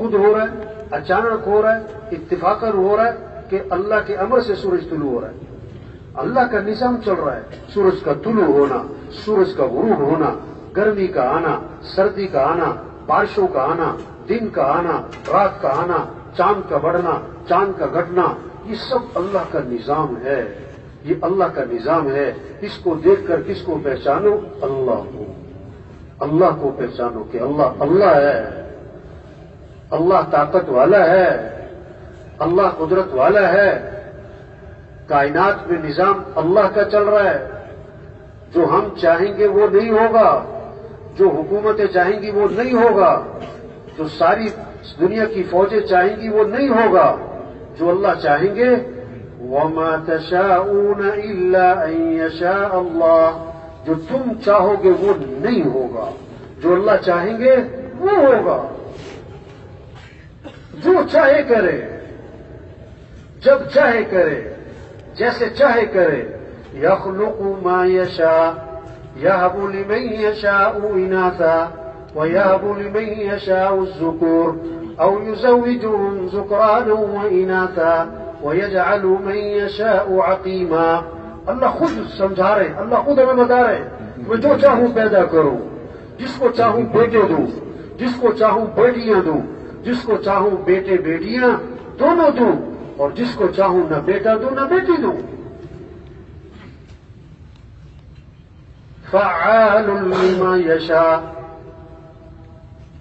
خود ہو رہا ہے، اچانک ہو رہا ہے، اتفاقاً ہو رہا ہے کہ اللہ کے امر سے سورج طلوع ہو رہا ہے. اللہ کا نظام چل رہا ہے. سورج کا طلوع ہونا، سورج کا غروب ہونا، گرمی کا آنا، سردی کا آنا، بارشوں کا آنا، دن کا آنا، رات کا آنا، چاند کا بڑھنا، چاند کا گھٹنا، یہ سب اللہ کا نظام ہے. یہ اللہ کا نظام ہے. اس کو دیکھ کر کس کو پہچانو؟ اللہ کو. اللہ کو پہچانو کہ اللہ اللہ ہے. اللہ طاقت والا ہے، اللہ قدرت والا ہے. کائنات میں نظام اللہ کا چل رہا ہے. جو ہم چاہیں گے وہ نہیں ہوگا، جو حکومتیں چاہیں گی وہ نہیں ہوگا، جو ساری دنیا کی فوجیں چاہیں گی وہ نہیں ہوگا. جو اللہ چاہیں گے وَمَا تَشَاءُونَ إِلَّا أَن يَشَاءَ اللَّهُ، جو تم چاہو گے وہ نہیں ہوگا، جو اللہ چاہیں گے وہ ہوگا. جو چاہے کرے، جب چاہے کرے، جیسے چاہے کرے. يَخْلُقُ مَا يَشَاءُ يَهَبُ لِمَن يَشَاءُ إِنَاثًا وَيَهَبُ لِمَن يَشَاءُ الذُّكُورَ أَوْ يُزَوِّجُهُمْ ذُكْرَانًا وَإِنَاثًا وَيَجْعَلُ مَن يَشَاءُ عَقِيمًا. اللہ خود سمجھا رہے، اللہ خود ہمیں بتا رہے میں جو چاہوں پیدا کروں، جس کو چاہوں بیٹے دوں، جس کو چاہوں بیٹیاں دوں، جس کو چاہوں بیٹے بیٹیاں دونوں دوں، اور جس کو چاہوں نہ بیٹا دوں نہ بیٹی دوں. فعال لما يشاء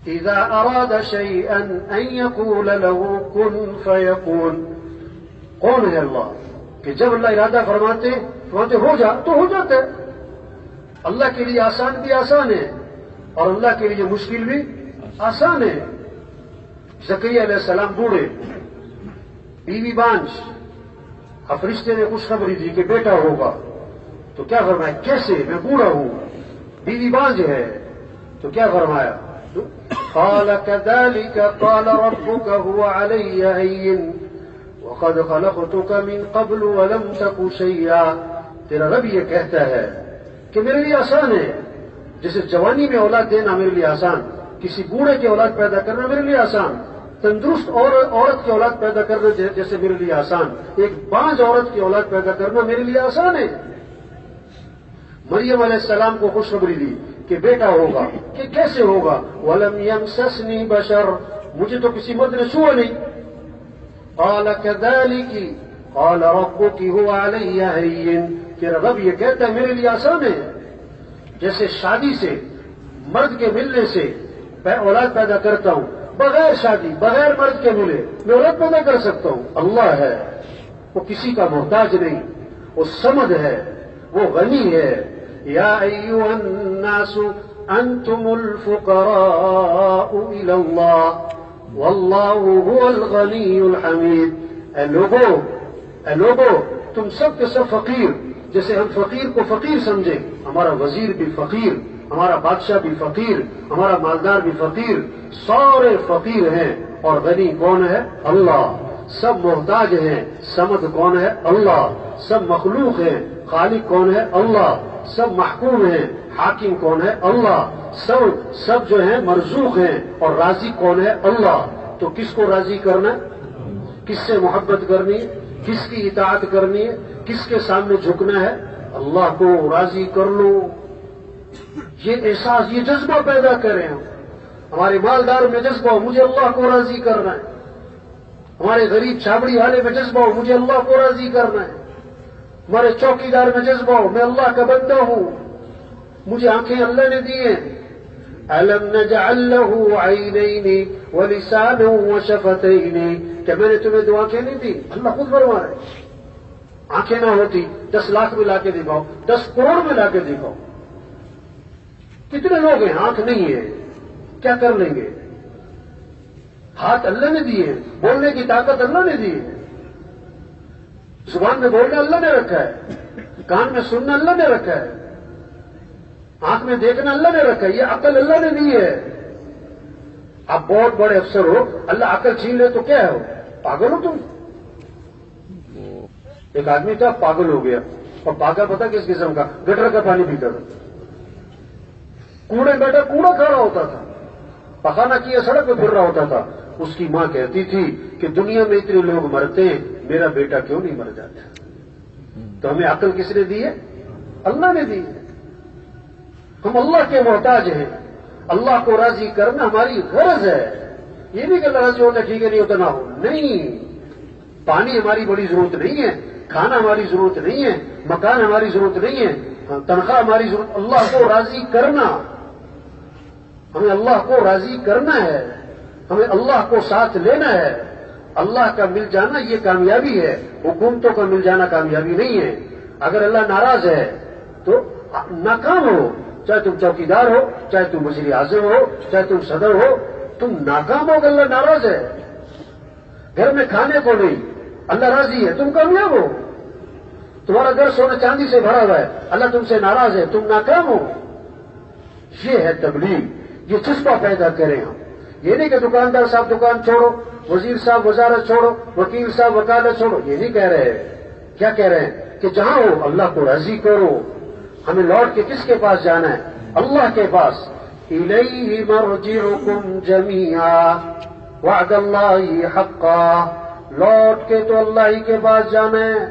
اذا اراد شيئا ان يقول له كن فيكون. کون ہے اللہ کہ جب اللہ ارادہ فرماتے ہو جا تو ہو جاتا ہے. اللہ کے لیے آسان بھی آسان ہے اور اللہ کے لیے مشکل بھی آسان ہے. زکریا علیہ السلام بوڑھے، بیوی بانج، اب فرشتے نے خوشخبری دی کہ بیٹا ہوگا، تو کیا فرمایا؟ کیسے؟ میں بوڑھا ہوں، بیوی بانج ہے. تو کیا فرمایا؟ قال كذلك قال ربك هو علي هين وقد خلقتك من قبل ولم تك شيئا. تیرا رب یہ کہتا ہے کہ میرے لیے آسان ہے. جیسے جوانی میں اولاد دینا میرے لیے آسان، کسی بوڑھے کی اولاد پیدا کرنا میرے لیے آسان، تندرست عورت کی اولاد پیدا کرنا جیسے میرے لیے آسان، ایک بانج عورت کی اولاد پیدا کرنا میرے لیے آسان ہے. مریم علیہ السلام کو خوشخبری دی کہ بیٹا ہوگا، کہ کیسے ہوگا؟ وَلَمْ يَمْسَسْنِي بَشَرٌ، مجھے تو کسی مرد نے چھوا نہیں. قَالَ كَذَلِكِ قَالَ رَبُّكِ هُوَ عَلَيَّ هَيِّنٌ. تیرا رب یہ کہتا ہے میرے لیے آسان ہے. جیسے شادی سے، مرد کے ملنے سے میں اولاد پیدا کرتا ہوں، بغیر شادی بغیر مرد کے ملے میں اولاد پیدا کر سکتا ہوں. اللہ ہے، وہ کسی کا محتاج نہیں، وہ صمد ہے، وہ غنی ہے. یا ایھا الناس انتم الفقراء الی اللہ واللہ هو الغنی الحمید. اے لوگو تم سب کے سب فقیر، جیسے ہم فقیر کو فقیر سمجھیں، ہمارا وزیر بھی فقیر، ہمارا بادشاہ بھی فقیر، ہمارا مالدار بھی فقیر، سارے فقیر ہیں. اور غنی کون ہے؟ اللہ. سب محتاج ہیں، صمد کون ہے؟ اللہ. سب مخلوق ہیں، خالق کون ہے؟ اللہ. سب محکوم ہیں، حاکم کون ہے؟ اللہ. سب جو ہیں مرزوق ہیں، اور راضی کون ہے؟ اللہ. تو کس کو راضی کرنا ہے؟ کس سے محبت کرنی ہے؟ کس کی اطاعت کرنی ہے؟ کس کے سامنے جھکنا ہے؟ اللہ کو راضی کر لو. یہ احساس، یہ جذبہ پیدا کریں. ہمارے مالدار میں جذبہ ہو مجھے اللہ کو راضی کرنا ہے. ہمارے غریب چھابڑی والے میں جذبہ ہو مجھے اللہ کو راضی کرنا ہے. ہمارے چوکیدار میں جذبہ ہو میں اللہ کا بندہ ہوں، مجھے آنکھیں اللہ نے دی ہیں. أَلَمْ نَجْعَلْ لَهُ عَيْنَيْنِ وَلِسَانًا وَشَفَتَيْنِ. کہ میں نے تمہیں دو آنکھیں نہیں دی؟ اللہ خود فرما رہے. آنکھیں نہ ہوتی 10 لاکھ میں لا کے دکھاؤ، 10 کروڑ میں لا کے دکھاؤ. کتنے لوگ ہیں آنکھ نہیں ہے، کیا کر لیں گے؟ ہاتھ اللہ نے دیے، بولنے کی طاقت اللہ نے دی ہے، زبان میں بولنا اللہ نے رکھا ہے، کان میں سننا اللہ نے رکھا ہے، آنکھ میں دیکھنا اللہ نے رکھا ہے، یہ عقل اللہ نے دی ہے. آپ بہت بڑے افسر ہو، اللہ عقل چھین لے تو کیا ہو؟ پاگل ہو تم. ایک آدمی تھا پاگل ہو گیا، اور پاگل پتا کس قسم کا؟ گٹر کا پانی پیتا تھا، کوڑے بیٹھا کوڑا کھا رہا ہوتا تھا، پخانا کیا سڑک پہ پھر رہا ہوتا تھا، اس کی ماں کہتی تھی کہ دنیا میں اتنے لوگ مرتے ہیں، میرا بیٹا کیوں نہیں مر جاتا؟ تو ہمیں عقل کس نے دی ہے؟ اللہ نے دی ہے۔ ہم اللہ کے محتاج ہیں، اللہ کو راضی کرنا ہماری غرض ہے۔ یہ نہیں کہ اللہ راضی ہوتا ٹھیک ہے، نہیں ہوتا نہ ہو، نہیں۔ پانی ہماری بڑی ضرورت نہیں ہے، کھانا ہماری ضرورت نہیں ہے، مکان ہماری ضرورت نہیں ہے، تنخواہ ہماری ضرورت، اللہ کو راضی کرنا، ہمیں اللہ کو راضی کرنا ہے، ہمیں اللہ کو ساتھ لینا ہے۔ اللہ کا مل جانا یہ کامیابی ہے، حکومتوں کا مل جانا کامیابی نہیں ہے۔ اگر اللہ ناراض ہے تو ناکام ہو، چاہے تم چوکیدار ہو، چاہے تم وزیر اعظم ہو، چاہے تم صدر ہو، تم ناکام ہو، اللہ ناراض ہے۔ گھر میں کھانے کو نہیں، اللہ راضی ہے، تم کامیاب ہو۔ تمہارا گھر سونے چاندی سے بھرا ہوا ہے، اللہ تم سے ناراض ہے، تم ناکام ہو۔ یہ ہے تبلیغ، یہ جذبہ پیدا کریں ہم۔ یہ نہیں کہ دکاندار صاحب دکان چھوڑو، وزیر صاحب وزارت چھوڑو، وکیل صاحب وکالت چھوڑو، یہ نہیں کہہ رہے۔ کیا کہہ رہے ہیں کہ جہاں ہو اللہ کو راضی کرو۔ ہمیں لوٹ کے کس کے پاس جانا ہے؟ اللہ کے پاس۔ الیہ مرجعکم جمیعا وعد اللہ حقا، لوٹ کے تو اللہ ہی کے پاس جانا ہے۔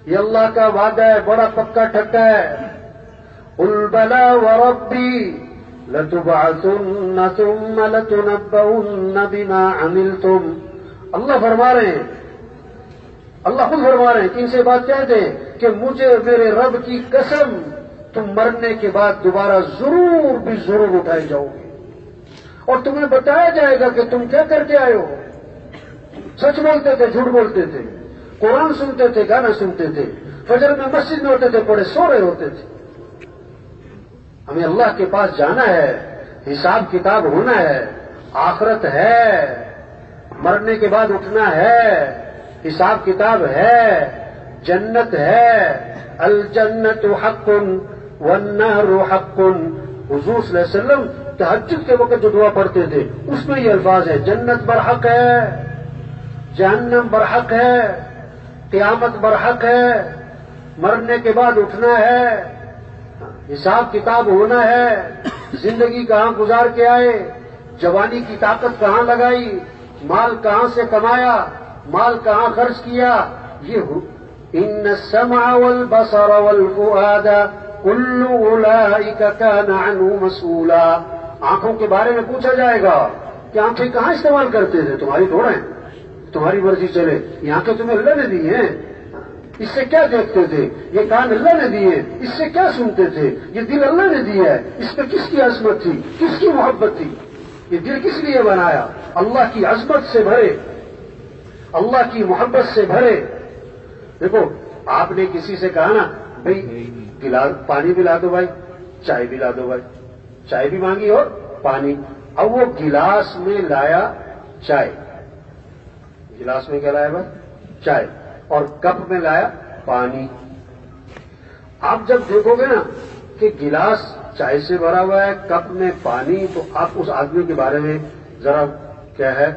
یہ اللہ کا وعدہ ہے، بڑا پکا ٹھکا ہے۔ قل بلا وربی لتبعثن ثم لتنبؤن بما عملتم، اللہ فرما رہے ہیں، اللہ خود فرما رہے ہیں کہ ان سے بات کہہ دیں کہ مجھے میرے رب کی قسم تم مرنے کے بعد دوبارہ ضرور بھی ضرور اٹھائے جاؤ گے، اور تمہیں بتایا جائے گا کہ تم کیا کر کے آئے ہو۔ سچ بولتے تھے، جھوٹ بولتے تھے، قرآن سنتے تھے، گانا سنتے تھے، فجر میں مسجد میں ہوتے تھے، پڑے سو رہے ہوتے تھے۔ ہمیں اللہ کے پاس جانا ہے، حساب کتاب ہونا ہے، آخرت ہے، مرنے کے بعد اٹھنا ہے، حساب کتاب ہے، جنت ہے۔ الجنت حق والنار حق، حضور صلی اللہ علیہ وسلم تہجد کے وقت جو دعا پڑھتے تھے اس میں یہ الفاظ ہے، جنت برحق ہے، جہنم برحق ہے، قیامت برحق ہے، مرنے کے بعد اٹھنا ہے، حساب کتاب ہونا ہے، زندگی کہاں گزار کے آئے، جوانی کی طاقت کہاں لگائی، مال کہاں سے کمایا، مال کہاں خرچ کیا، یہ ان السمع والبصر والفؤاد کل اولئک کان عنہ مسئولا، آنکھوں کے بارے میں پوچھا جائے گا کہ آنکھیں کہاں استعمال کرتے تھے، تمہاری تھوڑا ہیں، تمہاری مرضی چلے، یہ آنکھیں تمہیں اللہ نے دی ہیں، اس سے کیا دیکھتے تھے، یہ کان اللہ نے دیے، اس سے کیا سنتے تھے، یہ دل اللہ نے دیا ہے، اس پہ کس کی عظمت تھی، کس کی محبت تھی، یہ دل کس لیے بنایا، اللہ کی عظمت سے بھرے، اللہ کی محبت سے بھرے۔ دیکھو آپ نے کسی سے کہا نا بھائی گلاس پانی پلا دو بھائی، چائے پلا دو بھائی، چائے بھی مانگی اور پانی، اب وہ گلاس میں لایا چائے، گلاس میں کیا لایا بھائی؟ چائے، اور کپ میں لایا پانی۔ آپ جب دیکھو گے نا کہ گلاس چائے سے بھرا ہوا ہے، کپ میں پانی، تو آپ اس آدمی کے بارے میں ذرا کیا ہے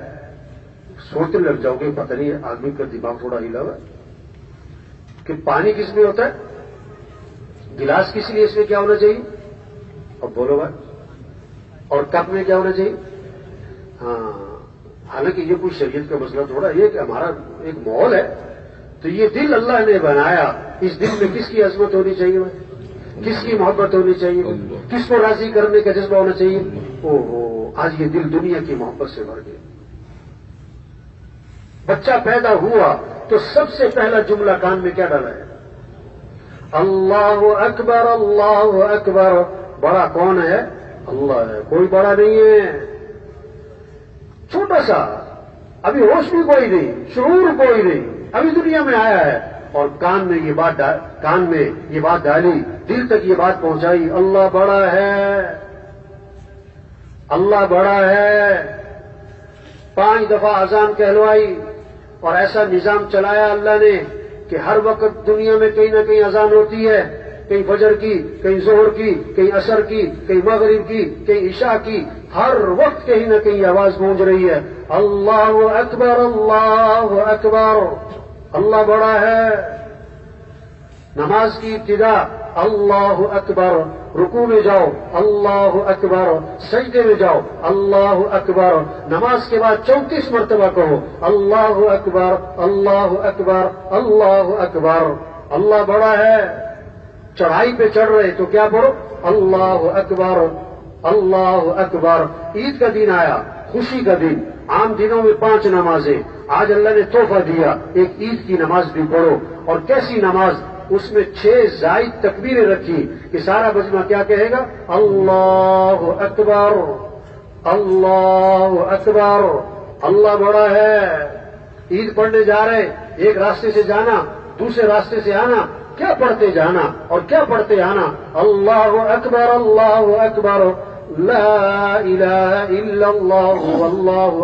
سوچنے لگ جاؤ گے، پتہ نہیں آدمی کا دماغ تھوڑا ہلا ہوا ہے کہ پانی کس میں ہوتا ہے، گلاس کس لیے، اس میں کیا ہونا چاہیے، اب بولو بھائی، اور کپ میں کیا ہونا چاہیے۔ ہاں، حالانکہ یہ کوئی شریعت کا مسئلہ تھوڑا، یہ کہ ہمارا ایک ماحول ہے، تو یہ دل اللہ نے بنایا، اس دل میں کس کی عظمت ہونی چاہیے بھائی، کس کی محبت ہونی چاہیے، کس کو راضی کرنے کا جذبہ ہونا چاہیے۔ اوہ آج یہ دل دنیا کی محبت سے بھر گیا۔ بچہ پیدا ہوا تو سب سے پہلا جملہ کان میں کیا ڈالا ہے؟ اللہ اکبر، اللہ اکبر۔ بڑا کون ہے؟ اللہ ہے، کوئی بڑا نہیں ہے، چھوٹا سا، ابھی ہوش بھی کوئی نہیں، شعور کوئی نہیں، ابھی دنیا میں آیا ہے، اور کان میں یہ بات ڈالی، دل تک یہ بات پہنچائی، اللہ بڑا ہے، اللہ بڑا ہے۔ 5 دفعہ اذان کہلوائی، اور ایسا نظام چلایا اللہ نے کہ ہر وقت دنیا میں کہیں نہ کہیں اذان ہوتی ہے، کہیں فجر کی، کہیں ظہر کی، کہیں عصر کی، کہیں مغرب کی، کہیں عشاء کی، ہر وقت کہیں نہ کہیں آواز گونج رہی ہے، اللہ اکبر، اللہ اکبر، اللہ بڑا ہے۔ نماز کی ابتدا اللہ اکبر، رکوع میں جاؤ اللہ اکبر، سجدے میں جاؤ اللہ اکبر، نماز کے بعد 34 مرتبہ کہو اللہ اکبر اللہ اکبر اللہ اکبر۔ اللہ بڑا ہے، چڑھائی پہ چڑھ رہے تو کیا پڑھو اللہ اکبر اللہ اکبر۔ عید کا دن آیا، خوشی کا دن، عام دنوں میں 5 نمازیں، آج اللہ نے تحفہ دیا ایک عید کی نماز بھی پڑھو۔ اور کیسی نماز، اس میں 6 زائد تکبیریں رکھی کہ سارا مجمع کیا کہے گا اللہ اکبر اللہ اکبر۔ اللہ بڑا ہے۔ عید پڑھنے جا رہے، ایک راستے سے جانا دوسرے راستے سے آنا، کیا پڑھتے جانا اور کیا پڑھتے آنا، اللہ اکبر لا الہ الا اللہ واللہ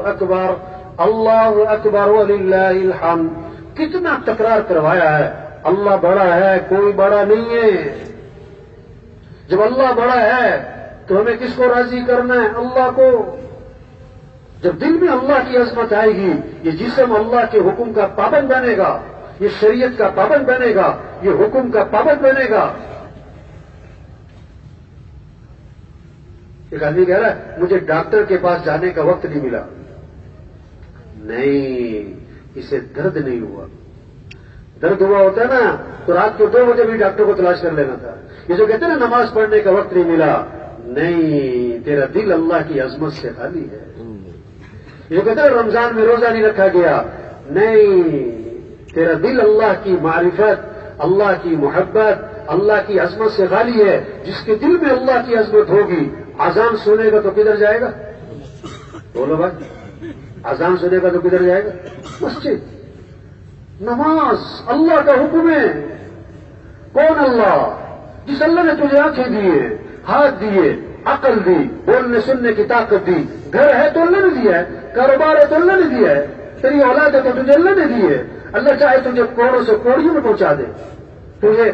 اکبر وللہ الحمد۔ کتنا تکرار کروایا ہے، اللہ بڑا ہے، کوئی بڑا نہیں ہے۔ جب اللہ بڑا ہے تو ہمیں کس کو راضی کرنا ہے؟ اللہ کو۔ جب دل میں اللہ کی عظمت آئے گی، یہ جسم اللہ کے حکم کا پابند بنے گا، یہ شریعت کا پابند بنے گا، یہ حکم کا پابند بنے گا۔ ایک آدمی کہہ رہا ہے مجھے ڈاکٹر کے پاس جانے کا وقت نہیں ملا۔ نہیں، اسے درد نہیں ہوا۔ درد ہوا ہوتا ہے نا تو رات کو 2 بجے بھی ڈاکٹر کو تلاش کر لینا تھا۔ یہ جو کہتے ہیں نا نماز پڑھنے کا وقت نہیں ملا، نہیں، تیرا دل اللہ کی عظمت سے خالی ہے۔ یہ جو کہتے ہیں رمضان میں روزہ نہیں رکھا گیا، نہیں، تیرا دل اللہ کی معرفت، اللہ کی محبت، اللہ کی عظمت سے خالی ہے۔ جس کے دل میں اللہ کی عظمت ہوگی، اذان سنے گا تو کدھر جائے گا؟ بولو بھائی، اذان سنے گا تو کدھر جائے گا؟ مسجد۔ نماز اللہ کا حکم ہے۔ کون اللہ؟ جس اللہ نے تجھے آنکھیں دیے، ہاتھ دیے، عقل دی، بولنے سننے کی طاقت دی، گھر ہے تو اللہ نے دیا ہے، کاروبار ہے تو اللہ نے دیا ہے، تیری اولاد ہے تو تجھے اللہ نے دی ہے۔ اللہ چاہے تجھے کوڑوں سے کوڑیوں میں پہنچا دے، تجھے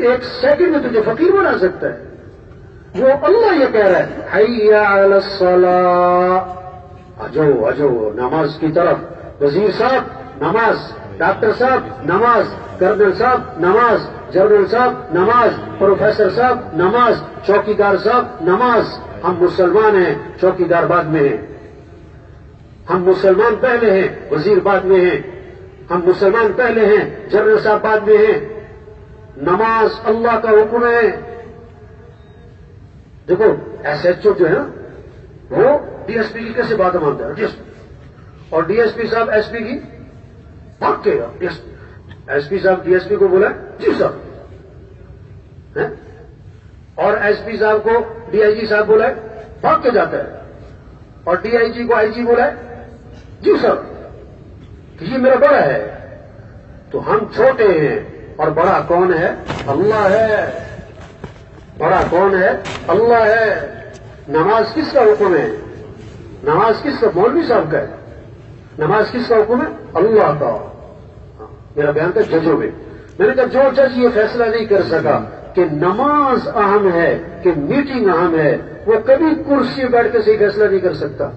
ایک سیکنڈ میں تجھے فقیر بنا سکتا ہے۔ وہ اللہ یہ کہہ رہا ہے حی علی الصلاۃ، اجو نماز کی طرف۔ وزیر صاحب نماز، ڈاکٹر صاحب نماز، کرنل صاحب نماز، جنرل صاحب نماز، پروفیسر صاحب نماز، چوکیدار صاحب نماز۔ ہم مسلمان ہیں، چوکیدار بعد میں ہیں۔ ہم مسلمان پہلے ہیں، وزیر بعد میں ہیں۔ ہم مسلمان پہلے ہیں، جنرل صاحب بعد میں ہیں۔ نماز اللہ کا حکم ہے۔ دیکھو ایس ایچ او جو ہے نا، وہ ڈی ایس پی کی کیسے بات مانتا ہے، اور ڈی ایس پی صاحب ایس پی کی بھاگ کے گا۔ ایس پی صاحب ڈی ایس پی کو بولا جی صاحب، اور ایس پی صاحب کو ڈی آئی جی صاحب بولا بھاگ کے جاتا ہے، اور ڈی آئی جی کو آئی جی بولا جی صاحب کہ یہ میرا بڑا ہے۔ تو ہم چھوٹے ہیں اور بڑا کون ہے؟ اللہ ہے۔ بڑا کون ہے؟ اللہ ہے۔ نماز کس کا حکم ہے؟ نماز کس کا؟ مولوی صاحب کا ہے۔ نماز کس کا حکم ہے؟ اللہ کا۔ میرا بیان تھا ججوں میں نے کہا جو جج یہ فیصلہ نہیں کر سکا کہ نماز اہم ہے کہ میٹنگ اہم ہے، وہ کبھی کرسی پہ بیٹھ کے صحیح فیصلہ نہیں کر سکتا۔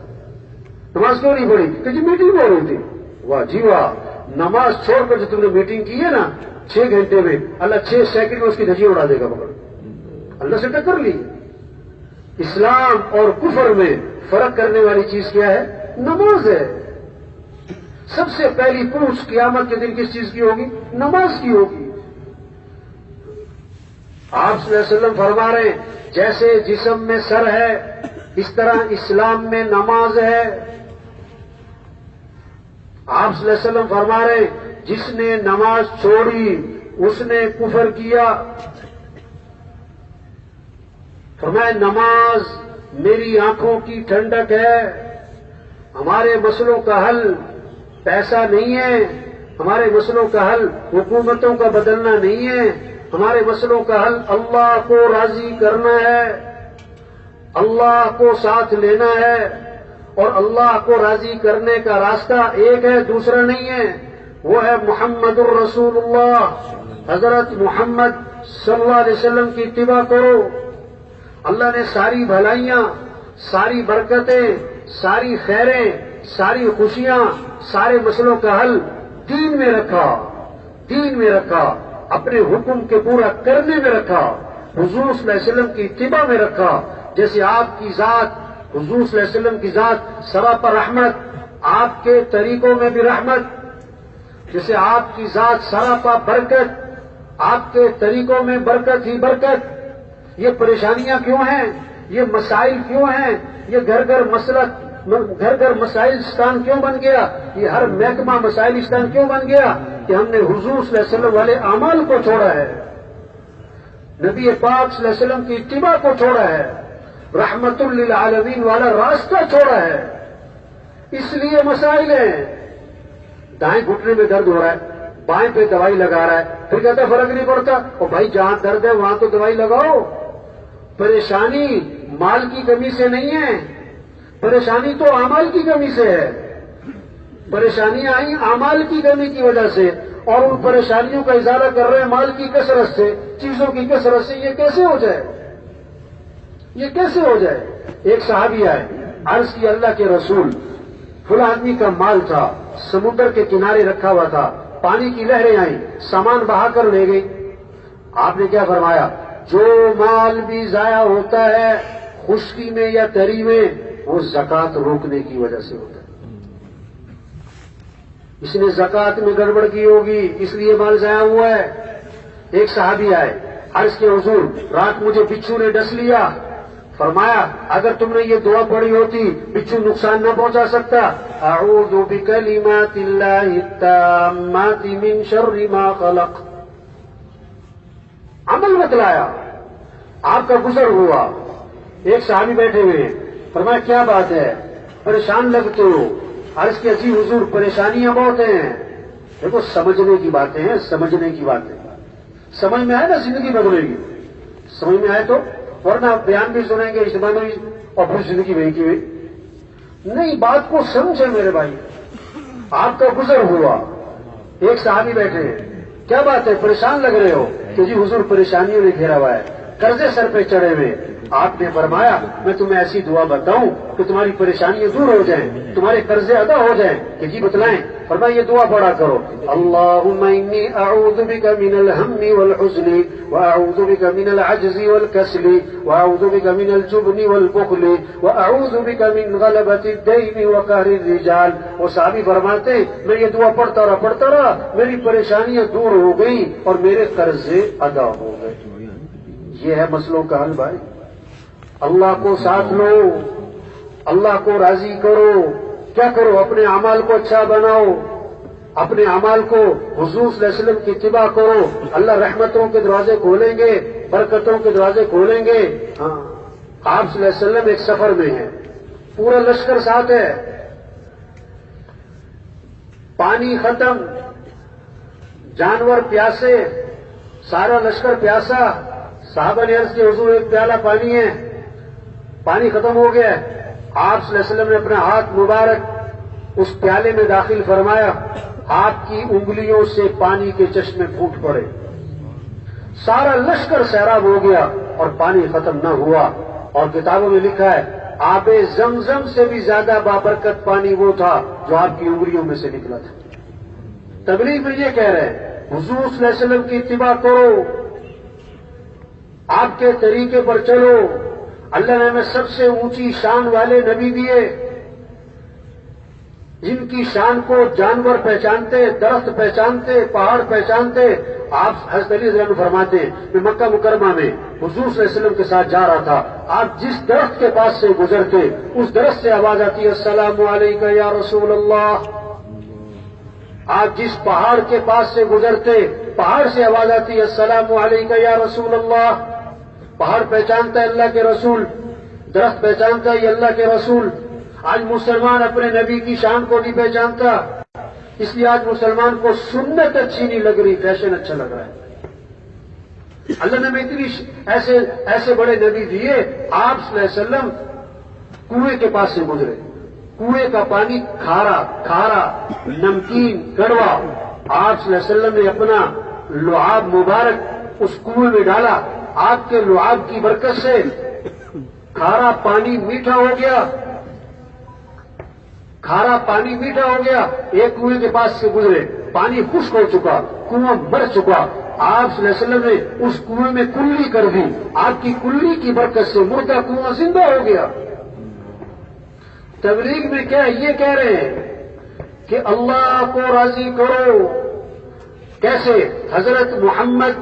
نماز کیوں نہیں پڑھی؟ کہ جی میٹنگ ہو رہی تھی۔ واہ جی واہ، نماز چھوڑ کر جو تم نے میٹنگ کی ہے نا 6 گھنٹے میں، اللہ 6 سیکنڈ میں اس کی دھجیاں اڑا دے گا پکڑ۔ اللہ سے ٹکر لی۔ اسلام اور کفر میں فرق کرنے والی چیز کیا ہے؟ نماز ہے۔ سب سے پہلی پوچھ قیامت کے دن کس چیز کی ہوگی؟ نماز کی ہوگی۔ آپ صلی اللہ علیہ وسلم فرما رہے ہیں جیسے جسم میں سر ہے اس طرح اسلام میں نماز ہے۔ آپ صلی اللہ علیہ وسلم فرما رہے ہیں جس نے نماز چھوڑی اس نے کفر کیا۔ فرمایا نماز میری آنکھوں کی ٹھنڈک ہے۔ ہمارے مسئلوں کا حل پیسہ نہیں ہے، ہمارے مسئلوں کا حل حکومتوں کا بدلنا نہیں ہے، ہمارے مسئلوں کا حل اللہ کو راضی کرنا ہے، اللہ کو ساتھ لینا ہے، اور اللہ کو راضی کرنے کا راستہ ایک ہے، دوسرا نہیں ہے، وہ ہے محمد الرسول اللہ۔ حضرت محمد صلی اللہ علیہ وسلم کی اتباع کرو۔ اللہ نے ساری بھلائیاں، ساری برکتیں، ساری خیریں، ساری خوشیاں، سارے مسئلوں کا حل دین میں رکھا، دین میں رکھا، اپنے حکم کے پورا کرنے میں رکھا۔ حضور صلی اللہ علیہ وسلم کی اتباع میں رکھا، جیسے آپ کی ذات، حضور صلی اللہ علیہ وسلم کی ذات سراپا رحمت، آپ کے طریقوں میں بھی رحمت، جیسے آپ کی ذات سراپا برکت، آپ کے طریقوں میں برکت ہی برکت۔ یہ پریشانیاں کیوں ہیں؟ یہ مسائل کیوں ہیں؟ یہ گھر گھر مسائلستان کیوں بن گیا؟ یہ ہر محکمہ مسائلستان کیوں بن گیا؟ کہ ہم نے حضور صلی اللہ علیہ وسلم والے اعمال کو چھوڑا ہے، نبی پاک صلی اللہ علیہ وسلم کی اتباع کو چھوڑا ہے، رحمت للعالمین والا راستہ چھوڑا ہے، اس لیے مسائل ہیں۔ دائیں گھٹنے میں درد ہو رہا ہے، بائیں پہ دوائی لگا رہا ہے، پھر کہتا فرق نہیں پڑتا، اور بھائی جہاں درد ہے وہاں تو دوائی لگاؤ۔ پریشانی مال کی کمی سے نہیں ہے، پریشانی تو اعمال کی کمی سے ہے۔ پریشانیاں آئیں اعمال کی کمی کی وجہ سے، اور ان پریشانیوں کا ازالہ کر رہے ہیں مال کی کثرت سے، چیزوں کی کثرت سے۔ یہ کیسے ہو جائے؟ یہ کیسے ہو جائے؟ ایک صحابی آئے، عرض کی اللہ کے رسول، فلاں آدمی کا مال تھا، سمندر کے کنارے رکھا ہوا تھا، پانی کی لہریں آئیں، سامان بہا کر لے گئی۔ آپ نے کیا فرمایا؟ جو مال بھی ضائع ہوتا ہے خشکی میں یا تری میں، وہ زکوٰۃ روکنے کی وجہ سے ہوتا ہے۔ اس نے زکوٰۃ میں گڑبڑ کی ہوگی، اس لیے مال ضائع ہوا ہے۔ ایک صحابی آئے، عرض کے حضور رات مجھے بچھو نے ڈس لیا، فرمایا اگر تم نے یہ دعا پڑھی ہوتی بچھو نقصان نہ پہنچا سکتا، اعوذ بکلمات اللہ التامات من شر ما خلق۔ عمل بتلایا، آپ کا گزر ہوا۔ ایک صحابی بیٹھے ہوئے ہیں، فرمایا کیا بات ہے، پریشان لگتے ہو؟ عرض کی عجیب حضور پریشانیاں بہت ہیں۔ دیکھو سمجھنے کی باتیں ہیں، سمجھنے کی باتیں، سمجھ میں آئے نا زندگی بدلے گی، سمجھ میں آئے تو، ورنہ بیان بھی سنیں گے اجتماع میں اور پھر زندگی وہی کی ہوئی نہیں۔ بات کو سمجھے میرے بھائی، آپ کا گزر ہوا، ایک صحابی بیٹھے ہیں، کیا بات ہے پریشان لگ رہے ہو؟ کہ جی حضور پریشانیوں نے گھیرا ہوا ہے، قرضے سر پہ چڑھے ہوئے۔ آپ نے فرمایا میں تمہیں ایسی دعا بتاؤں کہ تمہاری پریشانیاں دور ہو جائیں، تمہارے قرضے ادا ہو جائیں۔ کہ جی بتلائیں۔ فرمایا یہ دعا پڑھا کرو، اللہم انی اعوذ بک من الہم والحزن واعوذ بک من العجز والکسل واعوذ بک من الجبن والبخل واعوذ بک من غلبۃ الدین وقہر الرجال۔ وہ صحابی فرماتے ہیں میں یہ دعا پڑھتا رہا، میری پریشانیاں دور ہو گئیں اور میرے قرضے ادا ہو گئے۔ یہ ہے مسئلوں کا حل بھائی۔ اللہ کو ساتھ لو، اللہ کو راضی کرو۔ کیا کرو؟ اپنے اعمال کو اچھا بناؤ، اپنے اعمال کو حضور صلی اللہ علیہ وسلم کی اتباع کرو، اللہ رحمتوں کے دروازے کھولیں گے، برکتوں کے دروازے کھولیں گے۔ ہاں، آپ صلی اللہ علیہ وسلم ایک سفر میں ہیں، پورا لشکر ساتھ ہے، پانی ختم، جانور پیاسے، سارا لشکر پیاسا۔ صحابہ نے عرض کی حضور ایک پیالہ پانی ہے، پانی ختم ہو گیا ہے۔ آپ صلی اللہ علیہ وسلم نے اپنا ہاتھ مبارک اس پیالے میں داخل فرمایا، آپ کی انگلیوں سے پانی کے چشمے پھوٹ پڑے، سارا لشکر سیراب ہو گیا اور پانی ختم نہ ہوا۔ اور کتابوں میں لکھا ہے آب زمزم سے بھی زیادہ بابرکت پانی وہ تھا جو آپ کی انگلیوں میں سے نکلا تھا۔ تبلیغ میں یہ کہہ رہے ہیں حضور صلی اللہ علیہ وسلم کی اتباع کرو، آپ کے طریقے پر چلو۔ اللہ نے ہمیں سب سے اونچی شان والے نبی دیے، جن کی شان کو جانور پہچانتے، درخت پہچانتے، پہاڑ پہچانتے۔ آپ حضرت علی رضی اللہ عنہ فرماتے ہیں کہ مکہ مکرمہ میں حضور صلی اللہ علیہ وسلم کے ساتھ جا رہا تھا، آپ جس درخت کے پاس سے گزرتے اس درخت سے آواز آتی ہے السلام علیکم یا رسول اللہ۔ آپ جس پہاڑ کے پاس سے گزرتے پہاڑ سے آواز آتی ہے السلام علیکم یا رسول اللہ۔ پہاڑ پہچانتا ہے اللہ کے رسول، درخت پہچانتا ہے یہ اللہ کے رسول۔ آج مسلمان اپنے نبی کی شان کو نہیں پہچانتا، اس لیے آج مسلمان کو سنت اچھی نہیں لگ رہی، فیشن اچھا لگ رہا ہے۔ اللہ نے ہمیں اتنی ایسے بڑے نبی دیے، آپ صلی اللہ علیہ وسلم کنویں کے پاس سے گزرے، کنویں کا پانی کھارا نمکین کڑوا، آپ صلی اللہ علیہ وسلم نے اپنا لعاب مبارک اس کنویں میں ڈالا، آپ کے لعاب کی برکت سے کھارا پانی میٹھا ہو گیا، کھارا پانی میٹھا ہو گیا۔ ایک کنویں کے پاس سے گزرے، پانی خشک ہو چکا، کنواں مر چکا، آپ صلی اللہ علیہ وسلم نے اس کنویں میں کلی کر دی. آپ کی کلی کی برکت سے مردہ کنواں زندہ ہو گیا. تبلیغ میں کیا یہ کہہ رہے ہیں کہ اللہ کو راضی کرو. کیسے؟ حضرت محمد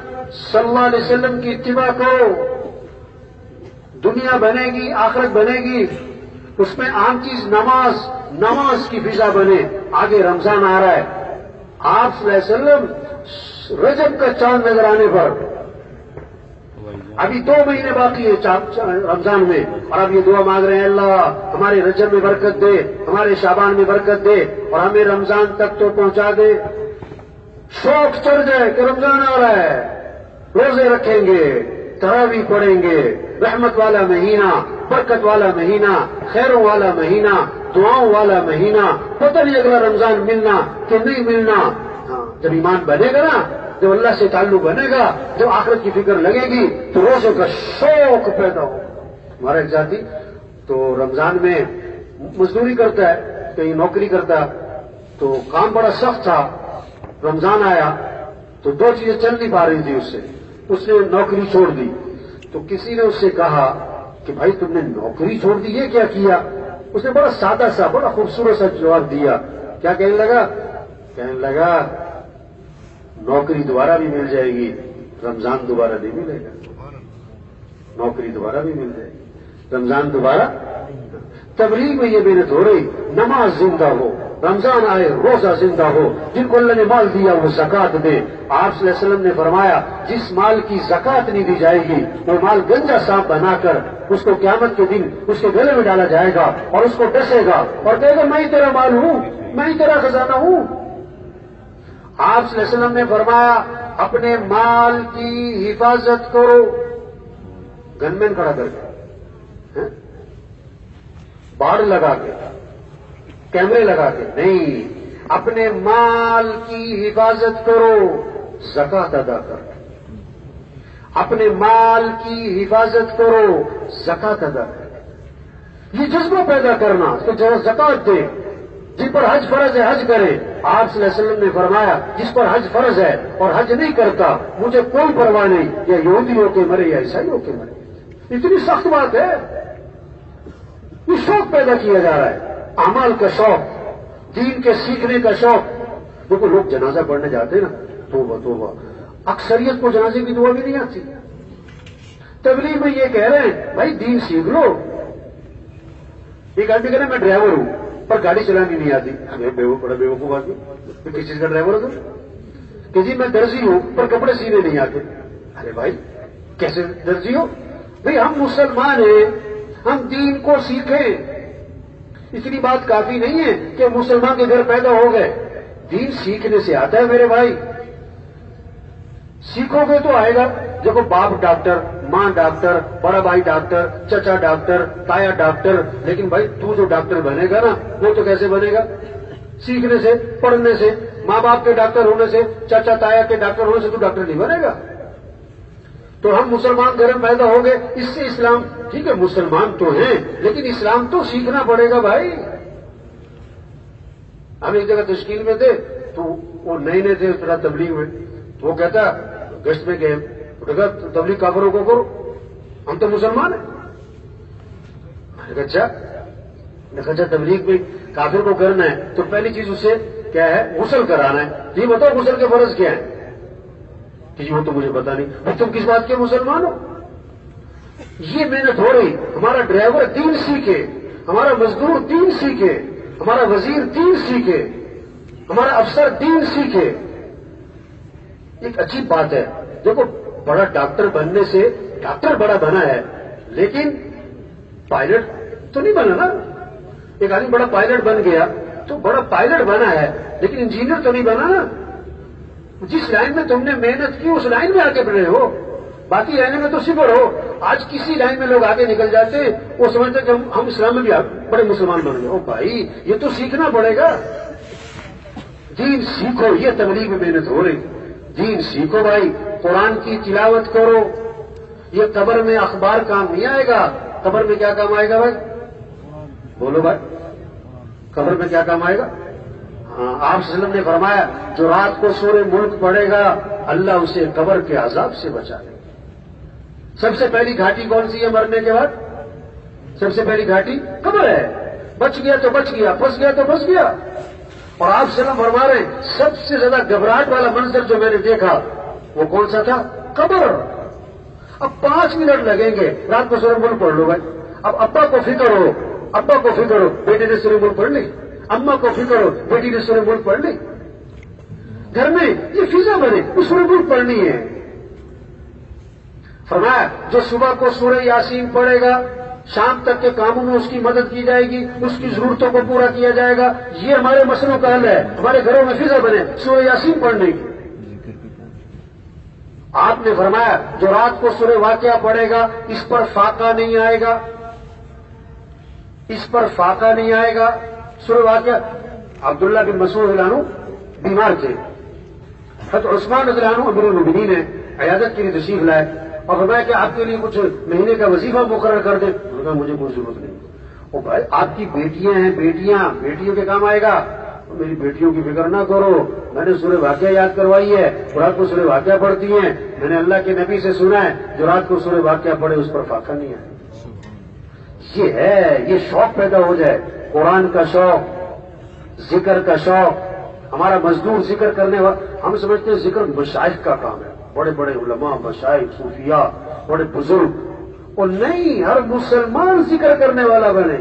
صلی اللہ علیہ وسلم کی اتباع کرو. دنیا بنے گی، آخرت بنے گی، اس میں عام چیز نماز کی فضا بنے. آگے رمضان آ رہا ہے. آپ صلی اللہ علیہ وسلم رجب کا چاند نظر آنے پر ابھی 2 مہینے باقی ہے رمضان میں، اور اب یہ دعا مانگ رہے ہیں اللہ ہمارے رجب میں برکت دے، ہمارے شعبان میں برکت دے، اور ہمیں رمضان تک تو پہنچا دے. شوق چڑھ جائے کہ رمضان آ رہا ہے، روزے رکھیں گے، تراویح پڑھیں گے. رحمت والا مہینہ، برکت والا مہینہ، خیروں والا مہینہ، دعاؤں والا مہینہ. پتہ نہیں اگلا رمضان ملنا کہ نہیں ملنا. جب ایمان بنے گا نا، جب اللہ سے تعلق بنے گا، جب آخرت کی فکر لگے گی تو روزوں کا شوق پیدا ہو. ہمارا ایک ساتھی تو رمضان میں مزدوری کرتا ہے، کہیں نوکری کرتا، تو کام بڑا سخت تھا. رمضان آیا تو 2 چیزیں چل نہیں پا رہی تھی اس سے. اس نے نوکری چھوڑ دی. تو کسی نے اس سے کہا کہ بھائی تم نے نوکری چھوڑ دی، یہ کیا کیا؟ اس نے بڑا سادہ سا بڑا خوبصورت سا جواب دیا. کیا کہنے لگا نوکری دوبارہ بھی مل جائے گی، رمضان دوبارہ نہیں ملے گا. نوکری دوبارہ بھی مل جائے گی، رمضان دوبارہ. تبلیغ میں یہ محنت ہو رہی، نماز زندہ ہو، رمضان آئے روزہ زندہ ہو. جن کو اللہ نے مال دیا وہ زکات دے. آپ صلی اللہ علیہ وسلم نے فرمایا جس مال کی زکات نہیں دی جائے گی وہ مال گنجا صاحب بنا کر اس کو قیامت کے دن اس کے گلے میں ڈالا جائے گا اور اس کو ڈسے گا اور کہے گا میں ہی تیرا مال ہوں، میں ہی تیرا خزانہ ہوں. آپ صلی اللہ علیہ وسلم نے فرمایا اپنے مال کی حفاظت کرو. گن مین کھڑا کر کے، باڑ لگا کے، کیمرے لگا کے نہیں، اپنے مال کی حفاظت کرو، زکات ادا کر. اپنے مال کی حفاظت کرو، زکات ادا کر. یہ جذبہ پیدا کرنا کہ جو زکات دے. جن پر حج فرض ہے حج کرے. آپ صلی اللہ علیہ وسلم نے فرمایا جس پر حج فرض ہے اور حج نہیں کرتا مجھے کوئی پرواہ نہیں، یا یہودی ہو کے مرے یا عیسائی ہو کے مرے. اتنی سخت بات ہے. یہ شوق پیدا کیا جا رہا ہے، اعمال کا شوق، دین کے سیکھنے کا شوق. دیکھو لوگ جنازہ پڑھنے جاتے ہیں نا، توبہ توبہ، اکثریت کو جنازے کی دعا بھی نہیں آتی. تبلیغ میں یہ کہہ رہے ہیں بھائی دین سیکھ لو. ایک آدمی کہہ رہے میں ڈرائیور ہوں پر گاڑی چلانی نہیں آتی. ہمیں بڑا بیوقوف آدمی، کس چیز کا ڈرائیور ہو تم؟ کہ جی میں درزی ہوں پر کپڑے سینے نہیں آتے. ارے بھائی کیسے درزی ہو؟ بھائی ہم مسلمان ہیں، ہم دین کو سیکھیں. اتنی بات کافی نہیں ہے کہ مسلمان کے گھر پیدا ہو گئے. دین سیکھنے سے آتا ہے میرے بھائی. سیکھو گے تو آئے گا. دیکھو باپ ڈاکٹر، ماں ڈاکٹر، بڑا بھائی ڈاکٹر، چچا ڈاکٹر، تایا ڈاکٹر. لیکن بھائی تو جو ڈاکٹر بنے گا نا وہ تو کیسے بنے گا؟ سیکھنے سے، پڑھنے سے. ماں باپ کے ڈاکٹر ہونے سے، چچا تایا کے ڈاکٹر ہونے سے تو ڈاکٹر نہیں بنے گا. تو ہم مسلمان گھر میں پیدا ہو گئے، اس سے اسلام ٹھیک ہے، مسلمان تو ہیں لیکن اسلام تو سیکھنا پڑے گا بھائی. ہم ایک جگہ تشکیل میں تھے تو وہ نئے تھے اس طرح تبلیغ میں. وہ کہتا گشت میں گئے، تبلیغ کافروں کو کرو، ہم تو مسلمان ہیں. میں نے کہا اچھا تبلیغ میں کافر کو کرنا ہے تو پہلی چیز اسے کیا ہے؟ غسل کرانا ہے. یہ بتاؤ غسل کے فرض کیا ہے؟ کہ وہ تو مجھے پتا نہیں. تم کس بات کے مسلمان ہو؟ یہ محنت ہو رہی. ہمارا ڈرائیور دین سیکھے، ہمارا مزدور دین سیکھے، ہمارا وزیر دین سیکھے، ہمارا افسر دین سیکھے. ایک عجیب بات ہے. دیکھو بڑا ڈاکٹر بننے سے ڈاکٹر بڑا بنا ہے لیکن پائلٹ تو نہیں بنا نا. ایک آدمی بڑا پائلٹ بن گیا تو بڑا پائلٹ بنا ہے لیکن انجینئر تو نہیں بنا نا. جس لائن میں تم نے محنت کی اس لائن میں آگے بڑھ رہے ہو، باقی لائن میں تو صفر ہو. آج کسی لائن میں لوگ آگے نکل جاتے ہیں، وہ سمجھتے کہ ہم اسلام میں بھی بڑے مسلمان بن گئے. او بھائی یہ تو سیکھنا پڑے گا. دین سیکھو. یہ تبلیغ میں محنت ہو رہی. دین سیکھو بھائی، قرآن کی تلاوت کرو. یہ قبر میں اخبار کام نہیں آئے گا. قبر میں کیا کام آئے گا بھائی؟ بولو بھائی، قبر میں کیا کام آئے گا؟ آپ صلی اللہ علیہ وسلم نے فرمایا جو رات کو سورہ ملک پڑھے گا اللہ اسے قبر کے عذاب سے بچا لے. سب سے پہلی گھاٹی کون سی ہے مرنے کے بعد؟ سب سے پہلی گھاٹی قبر ہے. بچ گیا تو بچ گیا، پھنس گیا تو پھنس گیا. اور آپ سے فرما رہے ہیں سب سے زیادہ گھبراہٹ والا منظر جو میں نے دیکھا وہ کون سا تھا؟ قبر. اب 5 منٹ لگیں گے، رات کو سورہ ملک پڑھ لو بھائی. اب ابا کو فکر ہو، ابا کو فکر ہو بیٹے نے سورہ ملک پڑھ لی، اما کو فکر ہو بیٹی نے سورہ ملک پڑھ لی. گھر میں یہ فضا بنے سورہ ملک پڑھنی ہے. فرمایا جو صبح کو سورہ یاسین پڑھے گا شام تک کے کاموں میں اس کی مدد کی جائے گی، اس کی ضرورتوں کو پورا کیا جائے گا. یہ ہمارے مسئلوں کا حل ہے. ہمارے گھروں میں فضا بنے سورہ یاسین پڑھنے کی. آپ نے فرمایا جو رات کو سورہ واقعہ پڑھے گا اس پر فاقہ نہیں آئے گا، اس پر فاقہ نہیں آئے گا. سورہ واقعہ عبداللہ بن مسعود رضی اللہ عنہ بیمار تھے. حضرت عثمان رضی اللہ عنہ امیر المؤمنین ہیں، عیادت کے لیے تشریف لائے اور فرمایا کہ آپ کے لیے کچھ مہینے کا وظیفہ مقرر کر دیں. انہوں نے کہا مجھے کوئی ضرورت نہیں. او بھائی آپ کی بیٹیاں ہیں، بیٹیوں کے کام آئے گا. میری بیٹیوں کی فکر نہ کرو، میں نے سورہ واقعہ یاد کروائی ہے. رات کو سورہ واقعہ پڑھتی ہیں. میں نے اللہ کے نبی سے سنا ہے جو رات کو سورہ واقعہ پڑھے اس پر فاقہ نہیں ہے. یہ ہے، یہ شوق پیدا ہو جائے، قرآن کا شوق، ذکر کا شوق. ہمارا مزدور ذکر کرنے والا، ہم سمجھتے ہیں ذکر مشائخ کا کام ہے، بڑے بڑے علماء، مشائخ، صوفیاء، بڑے بزرگ. اور نہیں، ہر مسلمان ذکر کرنے والا بنے.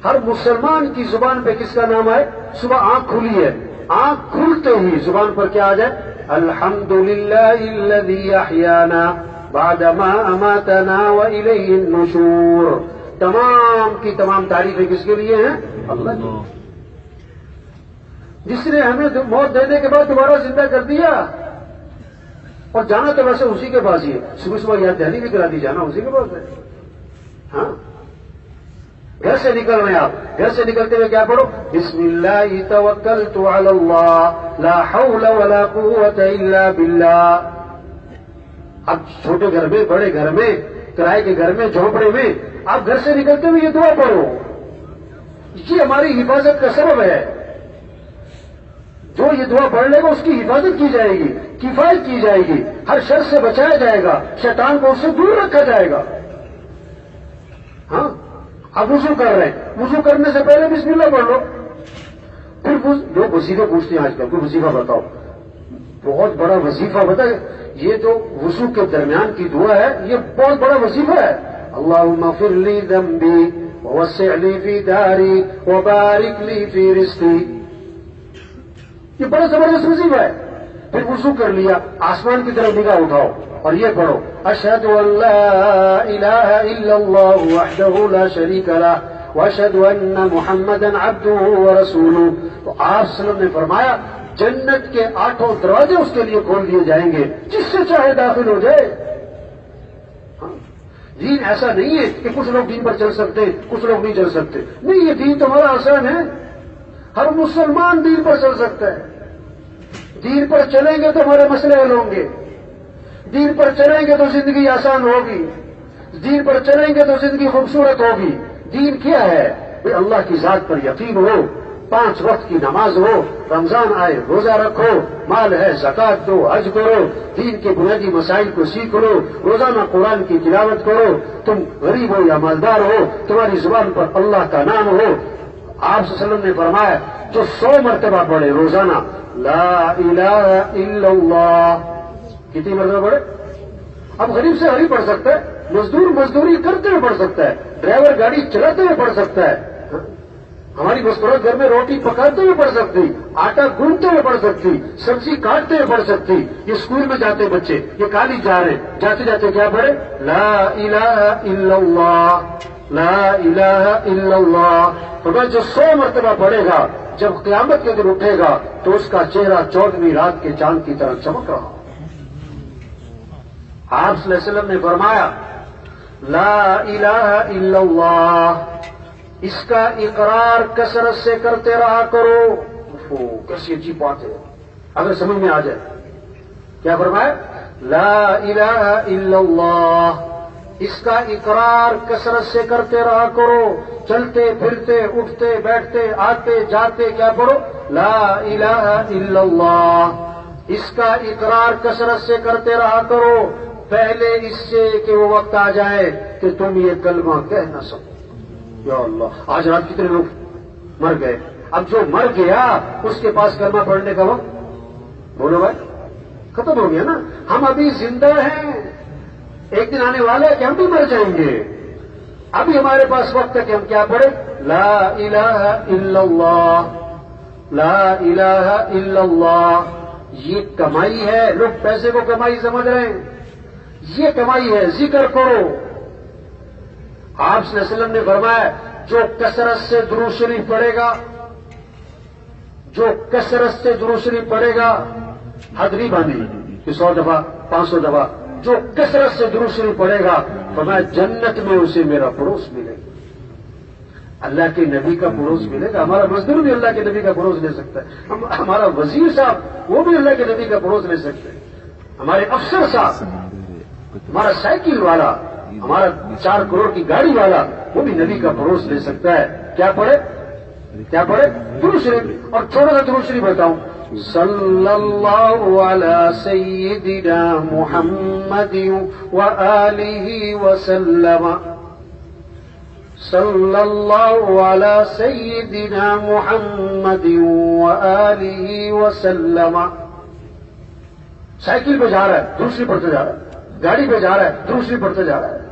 ہر مسلمان کی زبان پہ کس کا نام آئے؟ صبح آنکھ کھلی ہے، آنکھ کھلتے ہی زبان پر کیا آ جائے؟ الحمدللہ الذی احیانا بعد ما اماتنا والیہ النشور. تمام کی تمام تعریفیں کس کے لیے ہیں؟ اللہ کی. جس نے ہمیں موت دینے کے بعد دوبارہ زندہ کر دیا. اور جانا تو ویسے اسی کے پاس ہی ہے. صبح صبح یاد دہلی بھی کرا دی، جانا اسی کے پاس ہے. ہاں، گھر سے نکل رہے ہیں آپ، گھر سے نکلتے ہوئے کیا پڑھو؟ بسم اللہ توکلت علی اللہ لا حول ولا قوت الا باللہ. اب چھوٹے گھر میں، بڑے گھر میں، کرائے کے گھر میں، جھونپڑے میں، آپ گھر سے نکلتے ہوئے یہ دعا پڑھو. یہ ہماری حفاظت کا سبب ہے. جو یہ دعا پڑھ لے گا اس کی حفاظت کی جائے گی، کفایت کی جائے گی، ہر شر سے بچایا جائے گا، شیطان کو اس سے دور رکھا جائے گا. ہاں، اب وضو کر رہے ہیں، وضو کرنے سے پہلے بسم اللہ پڑھ لو. پھر لوگ وظیفہ پوچھتے ہیں آج کل، کوئی وظیفہ بتاؤ. بہت بڑا وظیفہ بتائے. یہ تو وضو کے درمیان کی دعا ہے، یہ بہت بڑا وظیفہ ہے. اللہم اغفر لی ذنبی ووسع لی فی داری وبارک لی فی رزقی. یہ بڑا زبردست وظیفہ ہے. پھر وضو کر لیا، آسمان کی طرف نگاہ اٹھاؤ اور یہ پڑھو اشہد ان لا الہ الا اللہ وحدہ لا شریک لہ واشہد ان محمدا عبدہ ورسولہ. تو آپ صلی اللہ علیہ وسلم نے فرمایا جنت کے 8 دروازے اس کے لیے کھول دیے جائیں گے، جس سے چاہے داخل ہو جائے. دین ایسا نہیں ہے کہ کچھ لوگ دین پر چل سکتے ہیں، کچھ لوگ نہیں چل سکتے. نہیں، یہ دین تمہارا آسان ہے. ہر مسلمان دین پر چل سکتا ہے. دین پر چلیں گے تو ہمارے مسئلے حل ہوں گے. دین پر چلیں گے تو زندگی آسان ہوگی. دین پر چلیں گے تو زندگی خوبصورت ہوگی. دین کیا ہے؟ کہ اللہ کی ذات پر یقین ہو، 5 وقت کی نماز ہو، رمضان آئے روزہ رکھو، مال ہے زکات دو، حج کرو، دین کے بنیادی مسائل کو سیکھ لو، روزانہ قرآن کی تلاوت کرو. تم غریب ہو یا مالدار ہو، تمہاری زبان پر اللہ کا نام ہو. آپ صلی اللہ علیہ وسلم نے فرمایا جو 100 مرتبہ پڑھے روزانہ لا الہ الا اللہ. کتنی مرتبہ پڑھے؟ اب غریب سے غریب پڑھ سکتا ہے، مزدور مزدوری کرتے ہوئے پڑھ سکتا ہے، ڈرائیور گاڑی چلاتے ہوئے پڑھ سکتا ہے، ہماری مستورت گھر میں روٹی پکاتے ہوئے پڑھ سکتی، آٹا گوندتے ہوئے پڑھ سکتی، سبزی کاٹتے ہوئے پڑھ سکتی. یہ اسکول میں جاتے بچے، یہ کالج جا رہے ہیں، جاتے جاتے کیا پڑھے؟ لا الہ الا اللہ لا الہ الا اللہ. تو بس جو 100 مرتبہ پڑھے گا جب قیامت کے دن اٹھے گا تو اس کا چہرہ 14ویں رات کے چاند کی طرح چمک رہا. آپ صلی اللہ علیہ وسلم نے فرمایا لا الہ الا اللہ، اس کا اقرار کثرت سے کرتے رہا کرو. کیسی عجیب بات ہے اگر سمجھ میں آ جائے. کیا فرمایا؟ لا الہ الا اللہ، اس کا اقرار کثرت سے کرتے رہا کرو. چلتے پھرتے اٹھتے بیٹھتے آتے جاتے کیا پڑھو؟ لا الہ الا اللہ. اس کا اقرار کثرت سے کرتے رہا کرو پہلے اس سے کہ وہ وقت آ جائے کہ تم یہ کلمہ کہہ نہ سکو۔ یا اللہ، آج رات کتنے لوگ مر گئے، اب جو مر گیا اس کے پاس کلمہ پڑھنے کا وقت، بولو بھائی، ختم ہو گیا نا۔ ہم ابھی زندہ ہیں، ایک دن آنے والا ہے کہ ہم بھی مر جائیں گے۔ ابھی ہمارے پاس وقت ہے کہ ہم کیا پڑھیں؟ لا الہ الا اللہ، لا الہ الا اللہ۔ یہ کمائی ہے، لوگ پیسے کو کمائی سمجھ رہے ہیں، یہ کمائی ہے، ذکر کرو۔ آپ صلی اللہ علیہ وسلم نے فرمایا جو کثرت سے درود شریف پڑھے گا، جو کثرت سے درود شریف پڑھے گا، حد نہیں باندھی کہ 100 دفعہ 500 دفعہ، جو کثرت سے درود شریف پڑھے گا فرمایا جنت میں اسے میرا پڑوس ملے گا، اللہ کے نبی کا پڑوس ملے گا۔ ہمارا مزدور بھی اللہ کے نبی کا پڑوس لے سکتا ہے، ہمارا وزیر صاحب وہ بھی اللہ کے نبی کا پڑوس لے سکتے ہیں، ہمارے افسر صاحب، ہمارا سائیکل والا، ہمارا 4 کروڑ کی گاڑی والا وہ بھی نبی کا پڑوس لے سکتا ہے۔ کیا پڑھے؟ کیا پڑھے؟ درود شریف۔ اور چھوڑا سا درود شریف بتاؤں، صلی اللہ علی سیدنا محمد وآلہ وسلم، صلی اللہ علی سیدنا محمد وآلہ وسلم۔ سائیکل پہ جا رہا ہے درود شریف پڑھتے جا رہا ہے، گاڑی پہ جا رہا ہے درود شریف پڑھتے جا رہا ہے،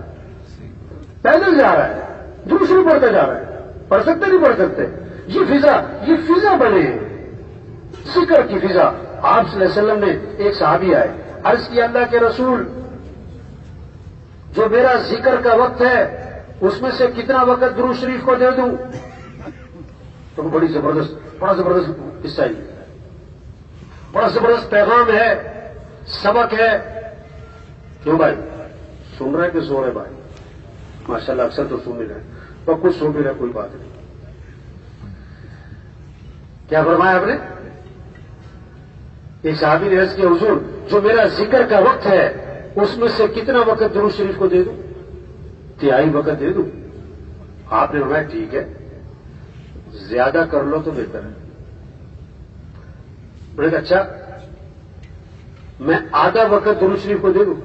پیدل جا رہا ہے درود شریف پڑھتے جا رہا ہے۔ پڑھ سکتے نہیں پڑھ سکتے؟ یہ فضا بنے، ذکر کی فضا۔ آپ صلی اللہ علیہ وسلم نے ایک صحابی آئے، عرض کیا اللہ کے رسول جو میرا ذکر کا وقت ہے اس میں سے کتنا وقت درود شریف کو دے دوں؟ تو بڑا زبردست قصہ ہے، بڑا زبردست پیغام ہے، سبق ہے۔ کیوں بھائی سن رہے کہ سو رہے؟ بھائی ماشاءاللہ اکثر تو سن نہیں رہے، تو کچھ سو بھی رہے، کوئی بات نہیں۔ کیا فرمایا آپ نے؟ ایک صحابی نے عرض کیا حضور جو میرا ذکر کا وقت ہے اس میں سے کتنا وقت درود شریف کو دے دوں؟ 3 وقت دے دوں؟ آپ نے فرمایا ٹھیک ہے، زیادہ کر لو تو بہتر ہے۔ میں نے کہا اچھا میں آدھا وقت درود شریف کو دے دوں؟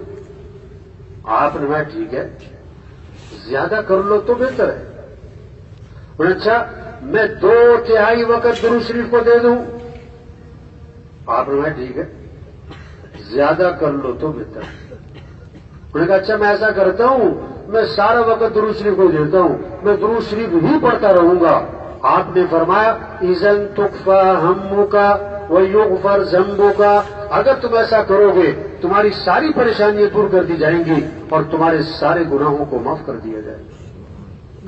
آپ نے فرمایا ٹھیک ہے، زیادہ کر لو تو بہتر ہے۔ میں نے اچھا میں 2/3 وقت درود شریف کو دے دوں؟ آپ نے فرمایا ٹھیک ہے، زیادہ کر لو تو بہتر ہے۔ میں نے کہا اچھا میں ایسا کرتا ہوں میں سارا وقت درود شریف کو دیتا ہوں، میں درود شریف ہی پڑھتا رہوں گا۔ آپ نے فرمایا اذن تکفی ہمک ویغفر ذنبک، اگر تم ایسا کرو گے تمہاری ساری پریشانیاں دور کر دی جائیں گی اور تمہارے سارے گناہوں کو معاف کر دیا جائے گا۔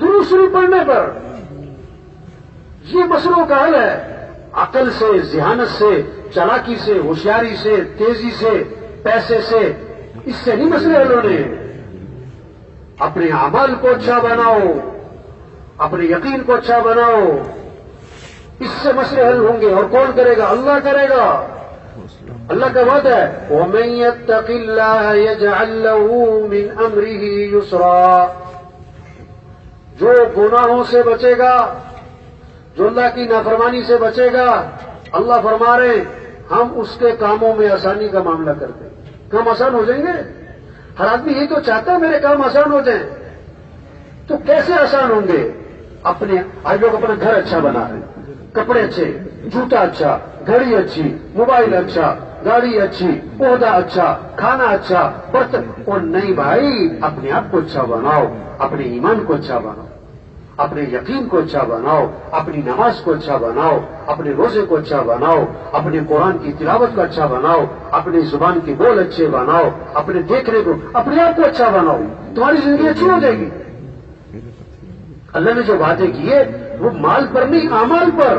درود شریف پڑھنے پر یہ مسئلوں کا حل ہے، عقل سے، ذہانت سے، چالاکی سے، ہوشیاری سے، تیزی سے، پیسے سے، اس سے نہیں مسئلے حل ہونے۔ اپنے اعمال کو اچھا بناؤ، اپنے یقین کو اچھا بناؤ، اس سے مسئلے حل ہوں گے۔ اور کون کرے گا؟ اللہ کرے گا۔ اللہ کا وعدہ ہے وَمَن يَتَّقِ اللَّهَ يَجْعَل لَّهُ مِنْ أَمْرِهِ يُسْرًا، جو گناہوں سے بچے گا، جو اللہ کی نافرمانی سے بچے گا، اللہ فرما رہے ہیں ہم اس کے کاموں میں آسانی کا معاملہ کرتے ہیں، کام آسان ہو جائیں گے۔ ہر آدمی یہ تو چاہتا ہے میرے کام آسان ہو جائیں، تو کیسے آسان ہوں گے؟ آج لوگ اپنا گھر اچھا بنا رہے ہیں، کپڑے اچھے، جوتا اچھا، گھڑی اچھی، موبائل اچھا، گاڑی اچھی، عہدہ اچھا، کھانا اچھا، برتن۔ اور نہیں بھائی، اپنے آپ کو اچھا بناؤ، اپنے ایمان کو اچھا بناؤ، اپنے یقین کو اچھا بناؤ، اپنی نماز کو اچھا بناؤ، اپنے روزے کو اچھا بناؤ، اپنے قرآن کی تلاوت کو اچھا بناؤ، اپنی زبان کے بول اچھے بناؤ، اپنے دیکھنے کو، اپنے آپ کو اچھا بناؤ، تمہاری زندگی اچھی ہو جائے گی۔ اللہ نے جو باتیں کی ہے وہ مال پر نہیں، اعمال پر۔